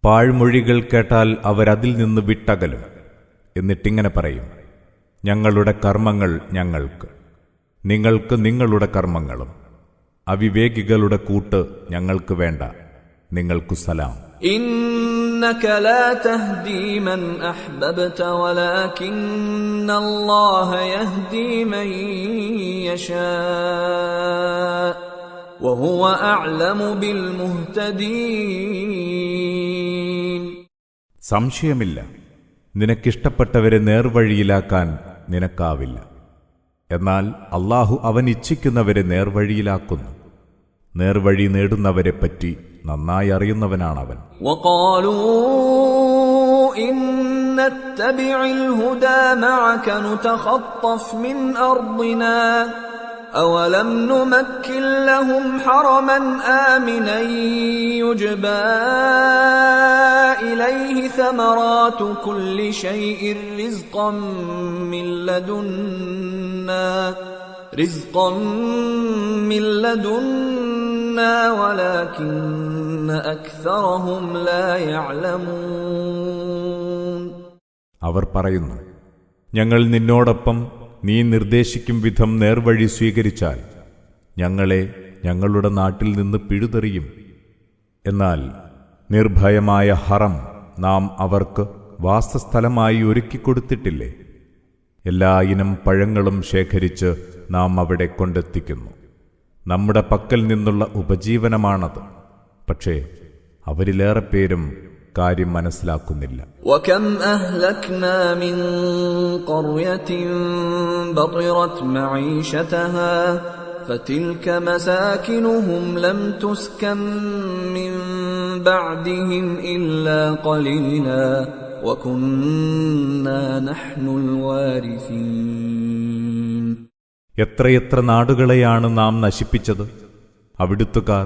പാഴ്മൊഴികൾ കേട്ടാൽ അവരതിൽ നിന്ന് വിട്ടകലും. എന്നിട്ടിങ്ങനെ പറയും, ഞങ്ങളുടെ കർമ്മങ്ങൾ ഞങ്ങൾക്ക്, നിങ്ങൾക്ക് നിങ്ങളുടെ കർമ്മങ്ങളും. അവിവേകികളുടെ കൂട്ട് ഞങ്ങൾക്ക് വേണ്ട. നിങ്ങൾക്കു സലാം. إنك لا تهدي من أحببت ولكن الله يهدي من يشاء وهو أعلم بالمهتدين. സംശയമില്ല, നിനക്കിഷ്ടപ്പെട്ടവരെ നേർവഴിയിലാക്കാൻ നിനക്കാവില്ല. എന്നാൽ അല്ലാഹു അവൻ ഇച്ഛിക്കുന്നവരെ നേർവഴിയിലാക്കുന്നു. നേർവഴി നേടുന്നവരെപ്പറ്റി നന്നായി അറിയുന്നവനാണവൻ. وقالوا إن نتبع الهدى معك نتخطف من أرضنا أولم نمكن لهم حرما آمنا يجبى إليه ثمرات كل شيء رزقا من لدنا ولكن أكثرهم لا يعلمون. അവർ പറയുന്നു, ഞങ്ങൾ നിന്നോടൊപ്പം നീ നിർദ്ദേശിക്കും വിധം നേർവഴി സ്വീകരിച്ചാൽ ഞങ്ങളെ ഞങ്ങളുടെ നാട്ടിൽ നിന്ന് പിഴുതെറിയും. എന്നാൽ നിർഭയമായ ഹറം നാം അവർക്ക് വാസസ്ഥലമായി ഒരുക്കിക്കൊടുത്തിട്ടില്ലേ? എല്ലാ ഇനം പഴങ്ങളും ശേഖരിച്ച് നാം അവിടെ കൊണ്ടെത്തിക്കുന്നു. നമ്മുടെ പക്കൽ നിന്നുള്ള ഉപജീവനമാണത്. പക്ഷേ അവരിലേറെ പേരും കാര്യം മനസ്സിലാക്കുന്നില്ല. وكم أهلكنا من قرية بطرت معيشتها فتلك مساكنهم لم تسكن من بعدهم إلا قليلا وكنا نحن الوارثين. എത്രയെത്ര നാടുകളെയാണ് നാം നശിപ്പിച്ചത്. അവിടുത്തുകാർ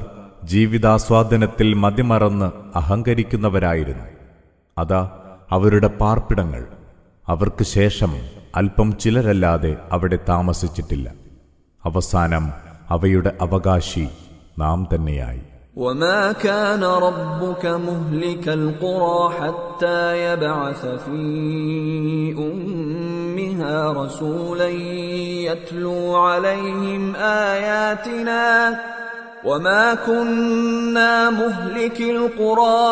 ജീവിതാസ്വാദനത്തിൽ മതിമറന്ന് അഹങ്കരിക്കുന്നവരായിരുന്നു. അതാ അവരുടെ പാർപ്പിടങ്ങൾ അവർക്ക് ശേഷം അല്പം ചിലരല്ലാതെ അവിടെ താമസിച്ചിട്ടില്ല. അവസാനം അവയുടെ അവകാശി നാം തന്നെയായി. وما كان ربك مهلك القرى حتى يبعث في أمها رسولا يتلو عليهم آياتنا وما كنا مهلك القرى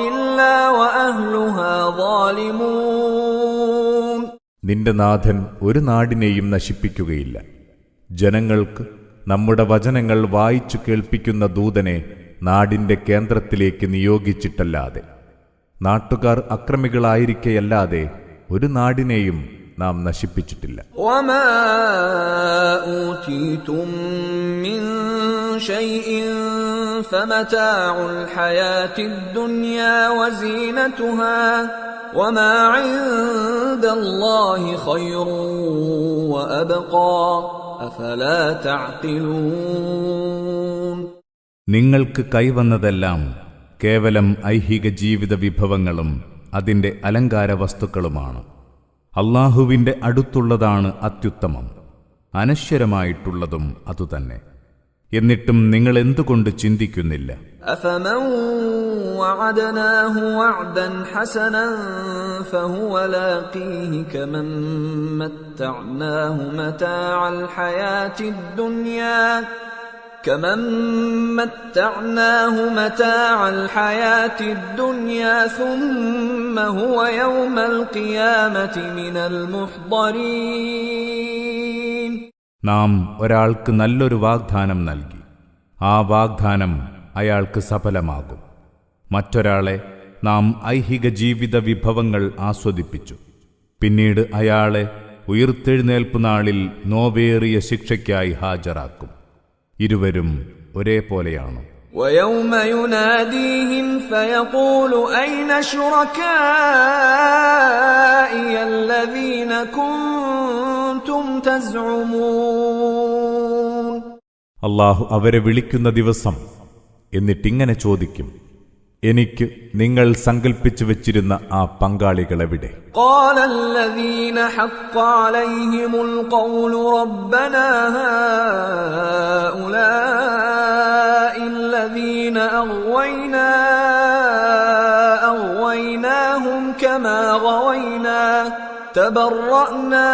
إلا وأهلها ظالمون. നിന്റെ നാഥൻ ഒരു നാടിനെയും നശിപ്പിക്കുകയില്ല. ജനങ്ങൾക്ക് നമ്മുടെ വചനങ്ങൾ വായിച്ചു കേൾപ്പിക്കുന്ന ദൂതനെ നാടിന്റെ കേന്ദ്രത്തിലേക്ക് നിയോഗിച്ചിട്ടല്ലാതെ, നാട്ടുകാർ അക്രമികളായിരിക്കെയല്ലാതെ ഒരു നാടിനെയും നാം നശിപ്പിച്ചിട്ടില്ല. وما أوتيتم من شيء فمتاع الحياة الدنيا وزينتها وما عند الله خير وأبقى أفلا تعقلون. നിങ്ങൾക്ക് കൈവന്നതെല്ലാം കേവലം ഐഹിക ജീവിത വിഭവങ്ങളും അതിന്റെ അലങ്കാര വസ്തുക്കളുമാണ്. അല്ലാഹുവിന്റെ അടുത്തുള്ളതാണ് അത്യുത്തമം, അനശ്വരമായിട്ടുള്ളതും അതുതന്നെ. എന്നിട്ടും നിങ്ങൾ എന്തുകൊണ്ട് ചിന്തിക്കുന്നില്ല? أفمن وعدناه وعدا حسنا فهو لاقيه كمن متعناه متاع الحياة الدنيا ثم هو يوم القيامة من المحضرين. നാം ഒരാൾക്ക് നല്ലൊരു വാഗ്ദാനം നൽകി. ആ വാഗ്ദാനം അയാൾക്ക് സഫലമാകും. മറ്റൊരാളെ നാം ഐഹിക ജീവിത വിഭവങ്ങൾ ആസ്വദിപ്പിച്ചു. പിന്നീട് അയാളെ ഉയിർത്തെഴുന്നേൽപ്പ് നാളിൽ നോവേറിയ ശിക്ഷയ്ക്കായി ഹാജരാക്കും. ഇരുവരും ഒരേപോലെയാണ്. ويوم يناديهم فيقول أين شركائي الذين كنتم تزعمون. അല്ലാഹു അവരെ വിളിക്കുന്ന ദിവസം എന്നിട്ടിങ്ങനെ ചോദിക്കും, എനിക്ക് നിങ്ങൾ സങ്കൽപ്പിച്ചു വച്ചിരുന്ന ആ പങ്കാളികളെവിടെ? قال الذين حق عليهم القول ربنا هؤلاء الذين أغويناهم كما غوينا تبرأنا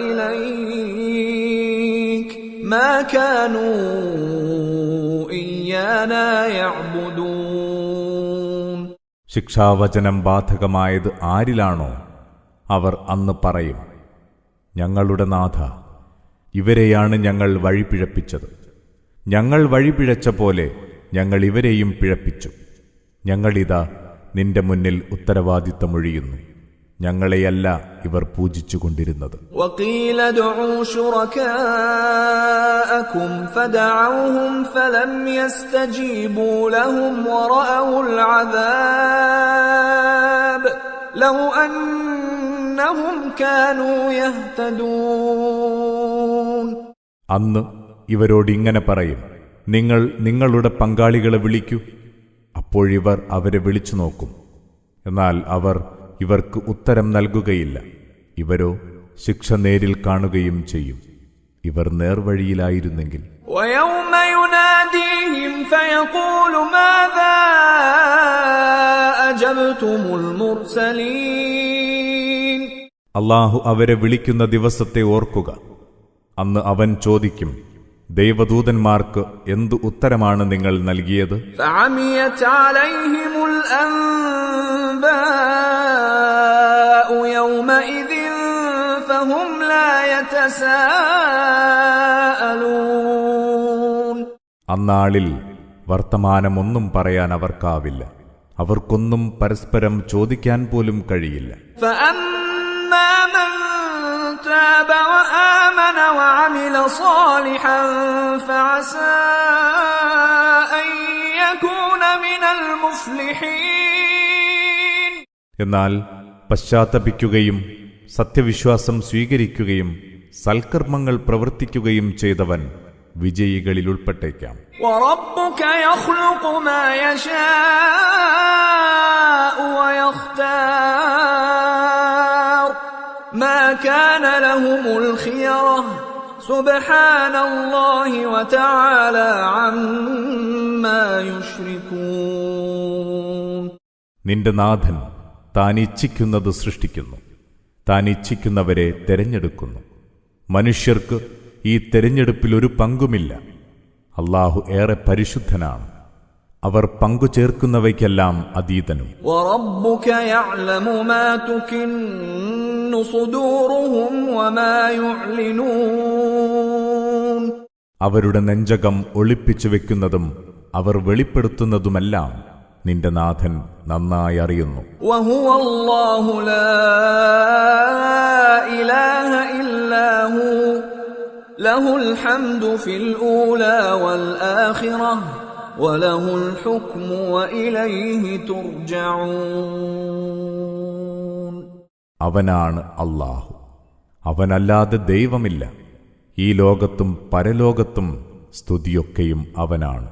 إليك ما كانوا إيانا يعبدون. ശിക്ഷാവചനം ബാധകമായത് ആരിലാണോ അവർ അന്ന് പറയും, ഞങ്ങളുടെ നാഥ, ഇവരെയാണ് ഞങ്ങൾ വഴിപിഴപ്പിച്ചത്. ഞങ്ങൾ വഴിപിഴച്ച പോലെ ഞങ്ങൾ ഇവരെയും പിഴപ്പിച്ചു. ഞങ്ങളിതാ നിന്റെ മുന്നിൽ ഉത്തരവാദിത്തമൊഴിയുന്നു. ഞങ്ങളെയല്ല ഇവർ പൂജിച്ചുകൊണ്ടിരുന്നത്. وقيل ادعوا شركاءكم فدعوهم فلم يستجيبوا لهم ورأوا العذاب لو أنهم كانوا يهتدون. അന്ന് ഇവരോട് ഇങ്ങനെ പറയും, നിങ്ങൾ നിങ്ങളുടെ പങ്കാളികളെ വിളിക്കൂ. അപ്പോഴിവർ അവരെ വിളിച്ചു നോക്കും. എന്നാൽ അവർ ഇവർക്ക് ഉത്തരം നൽകുകയില്ല. ഇവരോ ശിക്ഷ നേരിൽ കാണുകയും ചെയ്യും. ഇവർ നേർവഴിയിലായിരുന്നെങ്കിൽ. ويوم يناديهم فيقول ماذا أجبتم المرسلين. അല്ലാഹു അവരെ വിളിക്കുന്ന ദിവസത്തെ ഓർക്കുക. അന്ന് അവൻ ചോദിക്കും, ദൈവദൂതന്മാർക്ക് എന്തു ഉത്തരമാണ് നിങ്ങൾ നൽകിയത്? فعميت عليهم الأنباء يومئذ فهم لا يتساءلون. അന്നാളിൽ വർത്തമാനമൊന്നും പറയാൻ അവർക്കാവില്ല. അവർക്കൊന്നും പരസ്പരം ചോദിക്കാൻ പോലും കഴിയില്ല. فأما من تاب وآمن وعمل صالحا فعسى أن يكون من المفلحين. എന്നാൽ പശ്ചാത്തപിക്കുകയും സത്യവിശ്വാസം സ്വീകരിക്കുകയും സൽക്കർമ്മങ്ങൾ പ്രവർത്തിക്കുകയും ചെയ്തവൻ വിജയികളിൽ ഉൾപ്പെട്ടേക്കാം. وربك يخلق ما يشاء ويختار ما كان لهم الخيرة سبحان الله وتعالى عما يشركون. നിന്റെ നാഥൻ താൻ ഇച്ഛിക്കുന്നത് സൃഷ്ടിക്കുന്നു. താൻ ഇച്ഛിക്കുന്നവരെ തെരഞ്ഞെടുക്കുന്നു. മനുഷ്യർക്ക് ഈ തെരഞ്ഞെടുപ്പിൽ ഒരു പങ്കുമില്ല. അല്ലാഹു ഏറെ പരിശുദ്ധനാണ്. അവർ പങ്കുചേർക്കുന്നവയ്ക്കെല്ലാം അതീതനും. وربك يعلم ما تكن صدورهم وما يعلنون. അവരുടെ നെഞ്ചകം ഒളിപ്പിച്ചു വെക്കുന്നതും അവർ വെളിപ്പെടുത്തുന്നതുമെല്ലാം നിന്റെ നാഥൻ നന്നായി അറിയുന്നു. وهو الله لا إله إلا هو له الحمد في الأولى والآخرة وله الحكم وإليه ترجعون. അവനാണ് അല്ലാഹു. അവനല്ലാതെ ദൈവമില്ല. ഈ ലോകത്തും പരലോകത്തും സ്തുതിയൊക്കെയും അവനാണ്.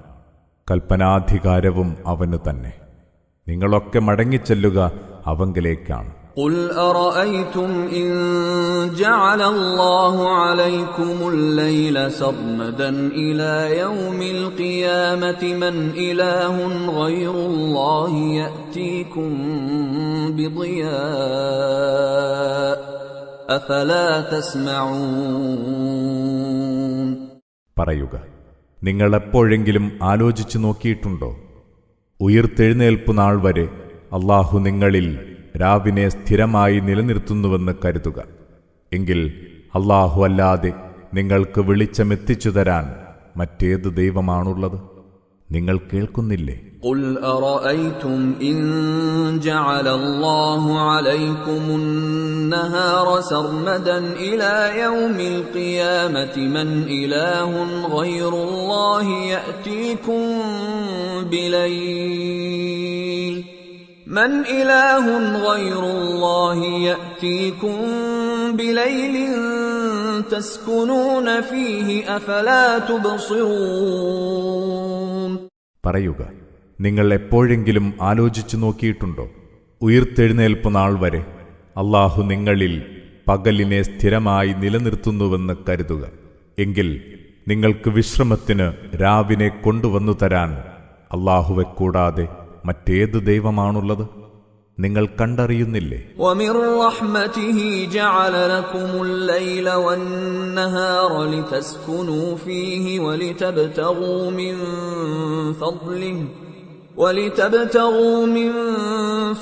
കൽപ്പനാധികാരവും അവന് തന്നെ. നിങ്ങളൊക്കെ മടങ്ങിച്ചെല്ലുക അവങ്കലേക്കാണ്. قل أرأيتم إن جعل الله عليكم الليل سرمدا إلى يوم القيامة من إله غير الله يأتيكم بضياء أفلا تسمعون. പറയുക, നിങ്ങൾ എപ്പോഴെങ്കിലും ആലോചിച്ചു നോക്കിയിട്ടുണ്ടോ? ഉയിർത്തെഴുന്നേൽപ്പു നാൾ വരെ അല്ലാഹു നിങ്ങളിൽ രാവിനെ സ്ഥിരമായി നിലനിർത്തുന്നുവെന്ന് കരുതുക. എങ്കിൽ അല്ലാഹു അല്ലാതെ നിങ്ങൾക്ക് വെളിച്ചമെത്തിച്ചു തരാൻ മറ്റേത് ദൈവമാണുള്ളത്? നിങ്ങൾ കേൾക്കുന്നില്ലേ? قل أرأيتم إن جعل الله عليكم النهار سرمدا إلى يوم القيامة من إله غير الله يأتيكم بليل من إله غير الله يأتيكم بليل تسكنون فيه أفلا تبصرون. പറയുക, നിങ്ങൾ എപ്പോഴെങ്കിലും ആലോചിച്ചു നോക്കിയിട്ടുണ്ടോ? ഉയിർത്തെഴുന്നേൽപ്പു നാൾ വരെ അല്ലാഹു നിങ്ങളിൽ പകലിനെ സ്ഥിരമായി നിലനിർത്തുന്നുവെന്ന് കരുതുക. എങ്കിൽ നിങ്ങൾക്ക് വിശ്രമത്തിന് രാവിനെ കൊണ്ടുവന്നു തരാൻ അല്ലാഹുവെ കൂടാതെ മറ്റേത് ദൈവമാണുള്ളത്? നിങ്ങൾ കണ്ടറിയുന്നില്ലേ? ومن رحمته جعل لكم الليل والنهار لتسكنوا فيه ولتبتغوا من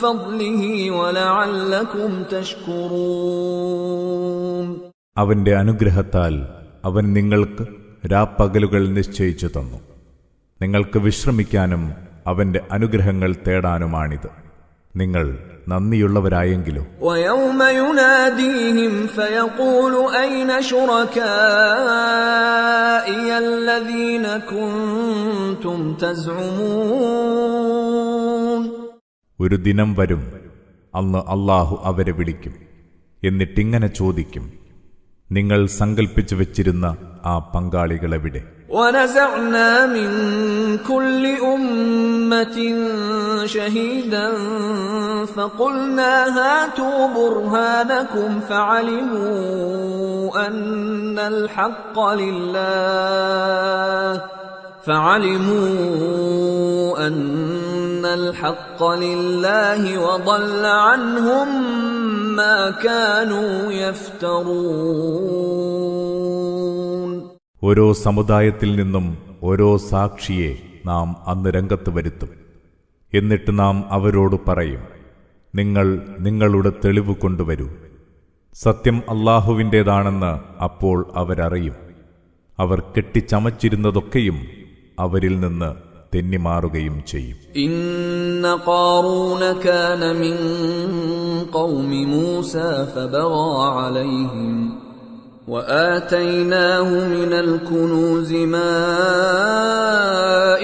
فضله ولعلكم تشكرون. അവന്റെ അനുഗ്രഹത്താൽ അവൻ നിങ്ങൾക്ക് രാപ്പകലുകൾ നിശ്ചയിച്ചു തന്നു. നിങ്ങൾക്ക് വിശ്രമിക്കാനും അവന്റെ അനുഗ്രഹങ്ങൾ തേടാനുമാണിത്. നിങ്ങൾ നന്ദിയുള്ളവരായെങ്കിലോ. ويوم يناديهم فيقول أين شركائي الذين كنتم تزعمون. ഒരു ദിനം വരും, അന്ന് അല്ലാഹു അവരെ വിളിക്കും. എന്നിട്ടിങ്ങനെ ചോദിക്കും, നിങ്ങൾ സങ്കൽപ്പിച്ചു വെച്ചിരുന്ന ആ പങ്കാളികളെവിടെ? ونزعنا من كل أمة شهيدا فقلنا هاتوا برهانكم فعلموا أن الحق لله وضل عنهم ما كانوا يفترون. ഓരോ സമുദായത്തിൽ നിന്നും ഓരോ സാക്ഷിയെ നാം അന്ന് രംഗത്ത് വരുത്തും. എന്നിട്ട് നാം അവരോട് പറയും, നിങ്ങൾ നിങ്ങളുടെ തെളിവ് കൊണ്ടുവരൂ. സത്യം അല്ലാഹുവിൻ്റേതാണെന്ന് അപ്പോൾ അവരറിയും. അവർ കെട്ടിച്ചമച്ചിരുന്നതൊക്കെയും അവരിൽ നിന്ന് തെന്നിമാറുകയും ചെയ്യും. ഇന്ന ഖാറൂന കാന മിൻ ഖൗമി മൂസ ഫബഗാ അലൈഹിം وآتيناه من الكنوز ما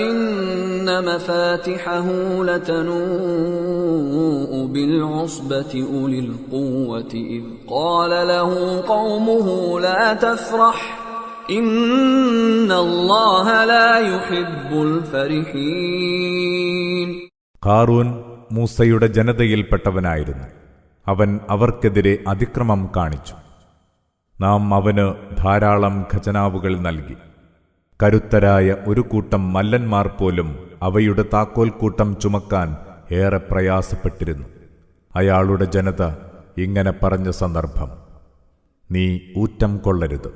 إن مفاتحه لتنوء بالعصبة أولي القوة إذ قال له قومه لا تفرح إن الله لا يحب الفرحين. ഖാറൂൻ മൂസയുടെ ജനതയിൽപ്പെട്ടവനായിരുന്നു. അവൻ അവർക്കെതിരെ അതിക്രമം കാണിച്ചു. നാം അവന് ധാരാളം ഖജനാവുകൾ നൽകി. കരുത്തരായ ഒരു കൂട്ടം മല്ലന്മാർ പോലും അവയുടെ താക്കോൽ കൂട്ടം ചുമക്കാൻ ഏറെ പ്രയാസപ്പെട്ടിരുന്നു. അയാളുടെ ജനത ഇങ്ങനെ പറഞ്ഞ സന്ദർഭം, നീ ഊറ്റം കൊള്ളരുത്.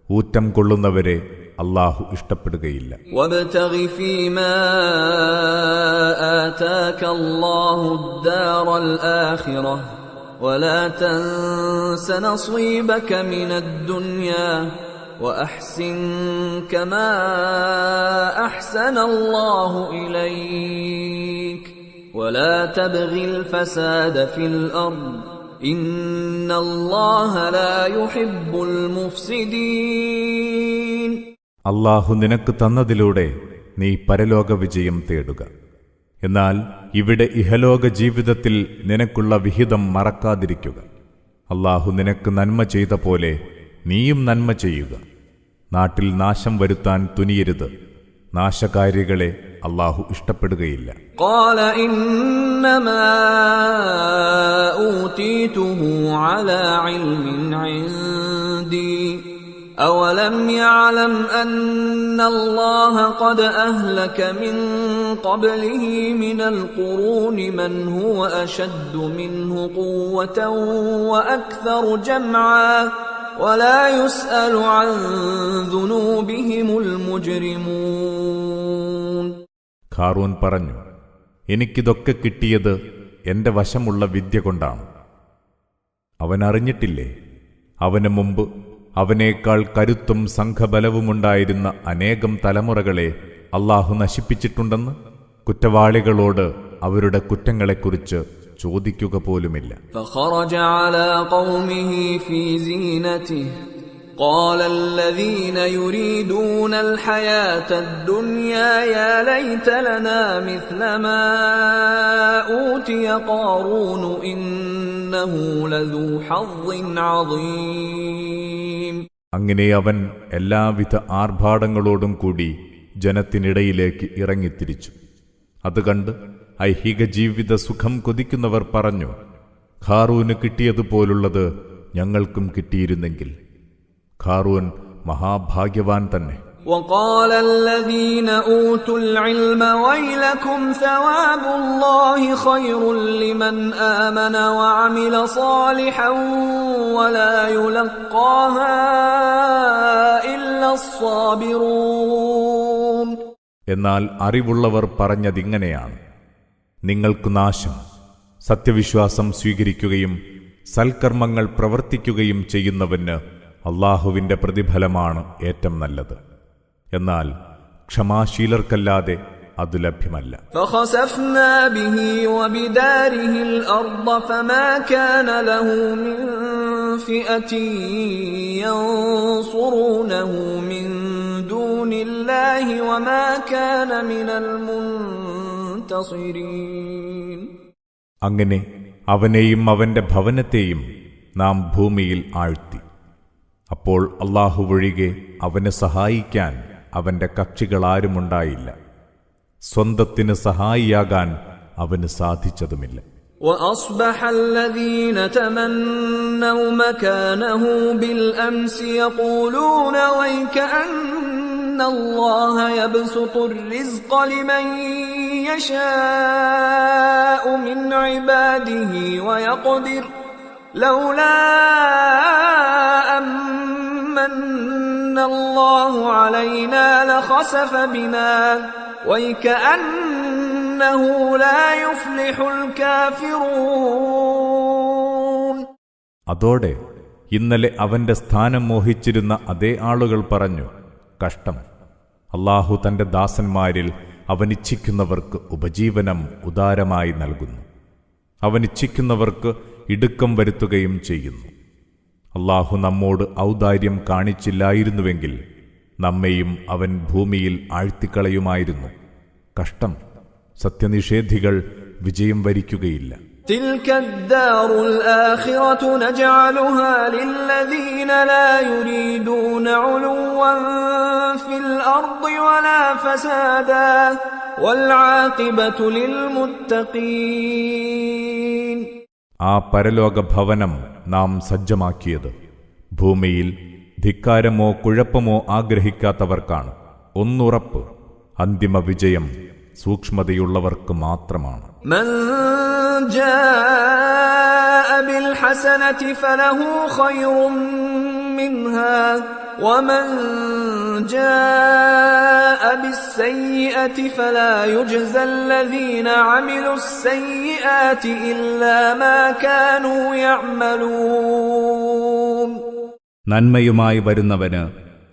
ഊറ്റം കൊള്ളുന്നവരെ അല്ലാഹു ഇഷ്ടപ്പെടുകയില്ല. വബ്തഗി ഫീമാ ആതാക അല്ലാഹു അദ്ദാറൽ ആഖിറഹ ولا تنس نصيبك من الدنيا وأحسن كما أحسن الله إليك ولا تبغ الفساد في الأرض إن الله لا يحب المفسدين. അല്ലാഹു നിനക്ക് തന്നതിലൂടെ നീ പരലോക വിജയം തേടുക. എന്നാൽ ഇവിടെ ഇഹലോക ജീവിതത്തിൽ നിനക്കുള്ള വിഹിതം മറക്കാതിരിക്കുക. അല്ലാഹു നിനക്ക് നന്മ ചെയ്ത പോലെ നീയും നന്മ ചെയ്യുക. നാട്ടിൽ നാശം വരുത്താൻ തുനിയരുത്. നാശകാരികളെ അല്ലാഹു ഇഷ്ടപ്പെടുകയില്ല. ഖാല ഇന്നമാ ഊതീതുഹു അലാ ഇൽമിൻ ഇൻദി أولم يعلم أن الله قد أهلك من قبله من القرون من هو أشد منه قوة وأكثر جمعا ولا يسأل عن ذنوبهم المجرمون. ഖാറൂൻ പറഞ്ഞു, എനിക്കിതൊക്കെ കിട്ടിയത് എന്റെ വശമുള്ള വിദ്യ കൊണ്ടാണ്. അവൻ അറിഞ്ഞിട്ടില്ലേ, അവന് മുമ്പ് അവനേക്കാൾ കരുത്തും സംഘബലവുമുണ്ടായിരുന്ന അനേകം തലമുറകളെ അല്ലാഹു നശിപ്പിച്ചിട്ടുണ്ടെന്ന്? കുറ്റവാളികളോട് അവരുടെ കുറ്റങ്ങളെക്കുറിച്ച് ചോദിക്കുക പോലുമില്ല. فخرج على قومه في زينته قال الذين يريدون الحياة الدنيا يا ليت لنا مثل ما أوتي قارون إنه لذو حظ عظيم. അങ്ങനെ അവൻ എല്ലാവിധ ആർഭാടങ്ങളോടും കൂടി ജനത്തിനിടയിലേക്ക് ഇറങ്ങിത്തിരിച്ചു. അത് കണ്ട് ഐഹിക ജീവിത സുഖം കൊതിക്കുന്നവർ പറഞ്ഞു, ഖാറൂന് കിട്ടിയതുപോലുള്ളത് ഞങ്ങൾക്കും കിട്ടിയിരുന്നെങ്കിൽ. ഖാറൂൻ മഹാഭാഗ്യവാൻ തന്നെ. وقال الذين أوتوا العلم ويلكم ثواب الله خير لمن آمن وعمل صالحا ولا يلقاها إلا الصابرون. എന്നാൽ അറിവുള്ളവർ പറഞ്ഞതിങ്ങനെയാണ്: നിങ്ങൾക്ക് നാശം, സത്യവിശ്വാസം സ്വീകരിക്കുകയും സൽക്കർമ്മങ്ങൾ പ്രവർത്തിക്കുകയും ചെയ്യുന്നവന് അല്ലാഹുവിന്റെ പ്രതിഫലമാണ് ഏറ്റവും നല്ലത്. എന്നാൽ ക്ഷമാശീലർക്കല്ലാതെ അത് ലഭ്യമല്ല. فخسفنا به وبداره الأرض فما كان له من فئة ينصرونه من دون الله وما كان من المنتصرين. അങ്ങനെ അവനെയും അവന്റെ ഭവനത്തെയും നാം ഭൂമിയിൽ ആഴ്ത്തി. അപ്പോൾ അല്ലാഹു ഒഴികെ അവനെ സഹായിക്കാൻ അവന്റെ കക്ഷികളാരുമുണ്ടായില്ല. സ്വന്തത്തിന് സഹായിയാകാൻ അവന് സാധിച്ചതുമില്ല. وأصبح الذين تمنوا مكانه بالأمس يقولون ويكأن الله يبسط الرزق لمن يشاء من عباده ويقدر لولا أمن الله علينا لخسف بنا ويكأنه لا يفلح الكافرون. അതോടെ ഇന്നലെ അവന്റെ സ്ഥാനം മോഹിച്ചിരുന്ന അതേ ആളുകൾ പറഞ്ഞു: കഷ്ടം, അല്ലാഹു തന്റെ ദാസന്മാരിൽ അവനിച്ഛിക്കുന്നവർക്ക് ഉപജീവനം ഉദാരമായി നൽകുന്നു, അവനിച്ഛിക്കുന്നവർക്ക് ഇടുക്കം വരുത്തുകയും ചെയ്യുന്നു. അല്ലാഹു നമ്മോട് ഔദാര്യം കാണിച്ചില്ലായിരുന്നുവെങ്കിൽ നമ്മെയും അവൻ ഭൂമിയിൽ ആഴ്ത്തിക്കളയുമായിരുന്നു. കഷ്ടം, സത്യനിഷേധികൾ വിജയം വരിക്കുകയില്ല. تلك الدار الآخرة نجعلها للذين لا يريدون علوا في الأرض ولا فسادا والعاقبة للمتقين. ആ പരലോക ഭവനം നാം സജ്ജമാക്കിയത് ഭൂമിയിൽ ധിക്കാരമോ കുഴപ്പമോ ആഗ്രഹിക്കാത്തവർക്കാണ്. ഒന്നുറപ്പ്, അന്തിമ വിജയം സൂക്ഷ്മതയുള്ളവർക്ക് മാത്രമാണ്. من جاء بالحسنة فله خير منها ومن جاء بالسيئة فلا يجزى الذين عملوا السيئات إلا ما كانوا يعملون. നന്മയുമായി വരുന്നവന്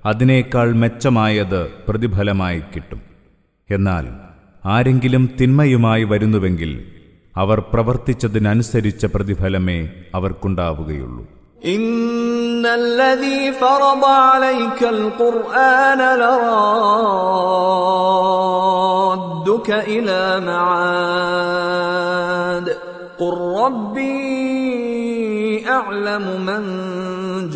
അതിനേക്കാൾ മെച്ചമായത് പ്രതിഫലമായി കിട്ടും. എന്നാൽ ആരെങ്കിലും തിന്മയുമായി വരുന്നുവെങ്കിൽ അവർ പ്രവർത്തിച്ചതിനനുസരിച്ച പ്രതിഫലമേ അവർക്കുണ്ടാവുകയുള്ളൂ. ഇന്നല്ലദീ ഫറദ അലൈക്കൽ ഖുർആന ലറാദ്ദുക ഇലാ മആദ് ഖുർ റബ്ബി അഅലമു മൻ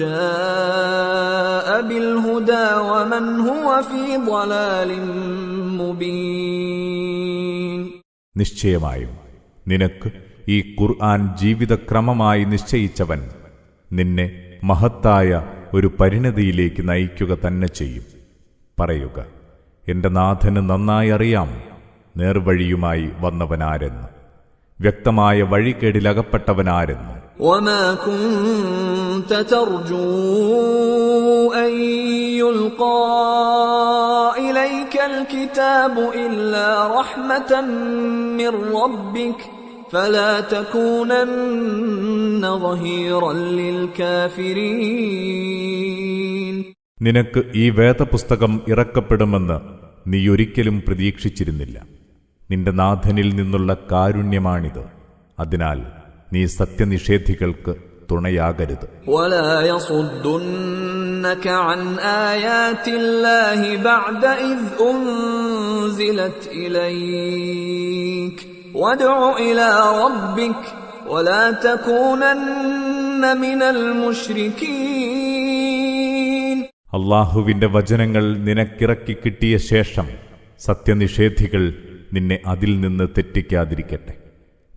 ജാഅ ബിൽ ഹുദാ വമൻ ഹുവ ഫീ ളലാലിൻ മുബീൻ. നിശ്ചയമായും നിനക്ക് ഈ ഖുർആൻ ജീവിതക്രമമായി നിശ്ചയിച്ചവൻ നിന്നെ മഹത്തായ ഒരു പരിണതിയിലേക്ക് നയിക്കുക തന്നെ ചെയ്യും. പറയുക, എന്റെ നാഥന് നന്നായി അറിയാം നേർവഴിയുമായി വന്നവനാരെന്ന്, വ്യക്തമായ വഴികേടിലകപ്പെട്ടവനാരെന്ന്. وما كنت ترجو أن يلقى إليك الكتاب إلا رحمة من ربك فلا تكونن ظهيرا للكافرين. നിനക്ക് ഈ വേദപുസ്തകം ഇറക്കപ്പെടുമെന്ന് നീ ഒരിക്കലും പ്രതീക്ഷിച്ചിരുന്നില്ല. നിന്റെ നാഥനിൽ നിന്നുള്ള കാരുണ്യമാണിത്. അതിനാൽ നീ സത്യനിഷേധികൾക്ക് തുണയാകരുത്. ولا يصدنك عن آيات الله بعد إذ أنزلت إليك وادع إلى ربك ولا تكونن من المشركين. അല്ലാഹുവിന്റെ വചനങ്ങൾ നിനക്കിറക്കി കിട്ടിയ ശേഷം സത്യനിഷേധികൾ നിന്നെ അതിൽ നിന്ന് തെറ്റിക്കാതിരിക്കട്ടെ.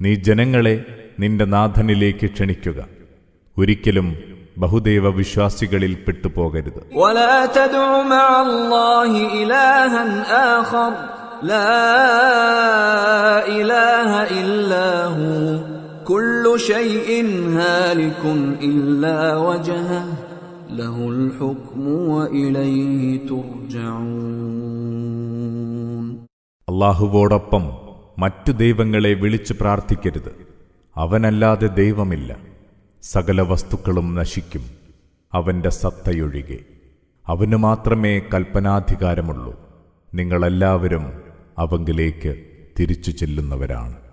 നീ ജനങ്ങളെ നിന്റെ നാഥനിലേക്ക് ക്ഷണിക്കുക. ഒരിക്കലും ബഹുദൈവ വിശ്വാസികളിൽ പെട്ടുപോകരുത്. ولا تدع مع الله إلها آخر لا إله إلا هو كل شيء هالك إلا وجهه له الحكم وإليه ترجعون. അല്ലാഹുവോടൊപ്പം മറ്റു ദൈവങ്ങളെ വിളിച്ചു പ്രാർത്ഥിക്കരുത്. അവനല്ലാതെ ദൈവമില്ല. സകല വസ്തുക്കളും നശിക്കും, അവന്റെ സത്തയൊഴികെ. അവനു മാത്രമേ കൽപ്പനാധികാരമുള്ളൂ. നിങ്ങളെല്ലാവരും അവങ്കിലേക്ക് തിരിച്ചു ചെല്ലുന്നവരാണ്.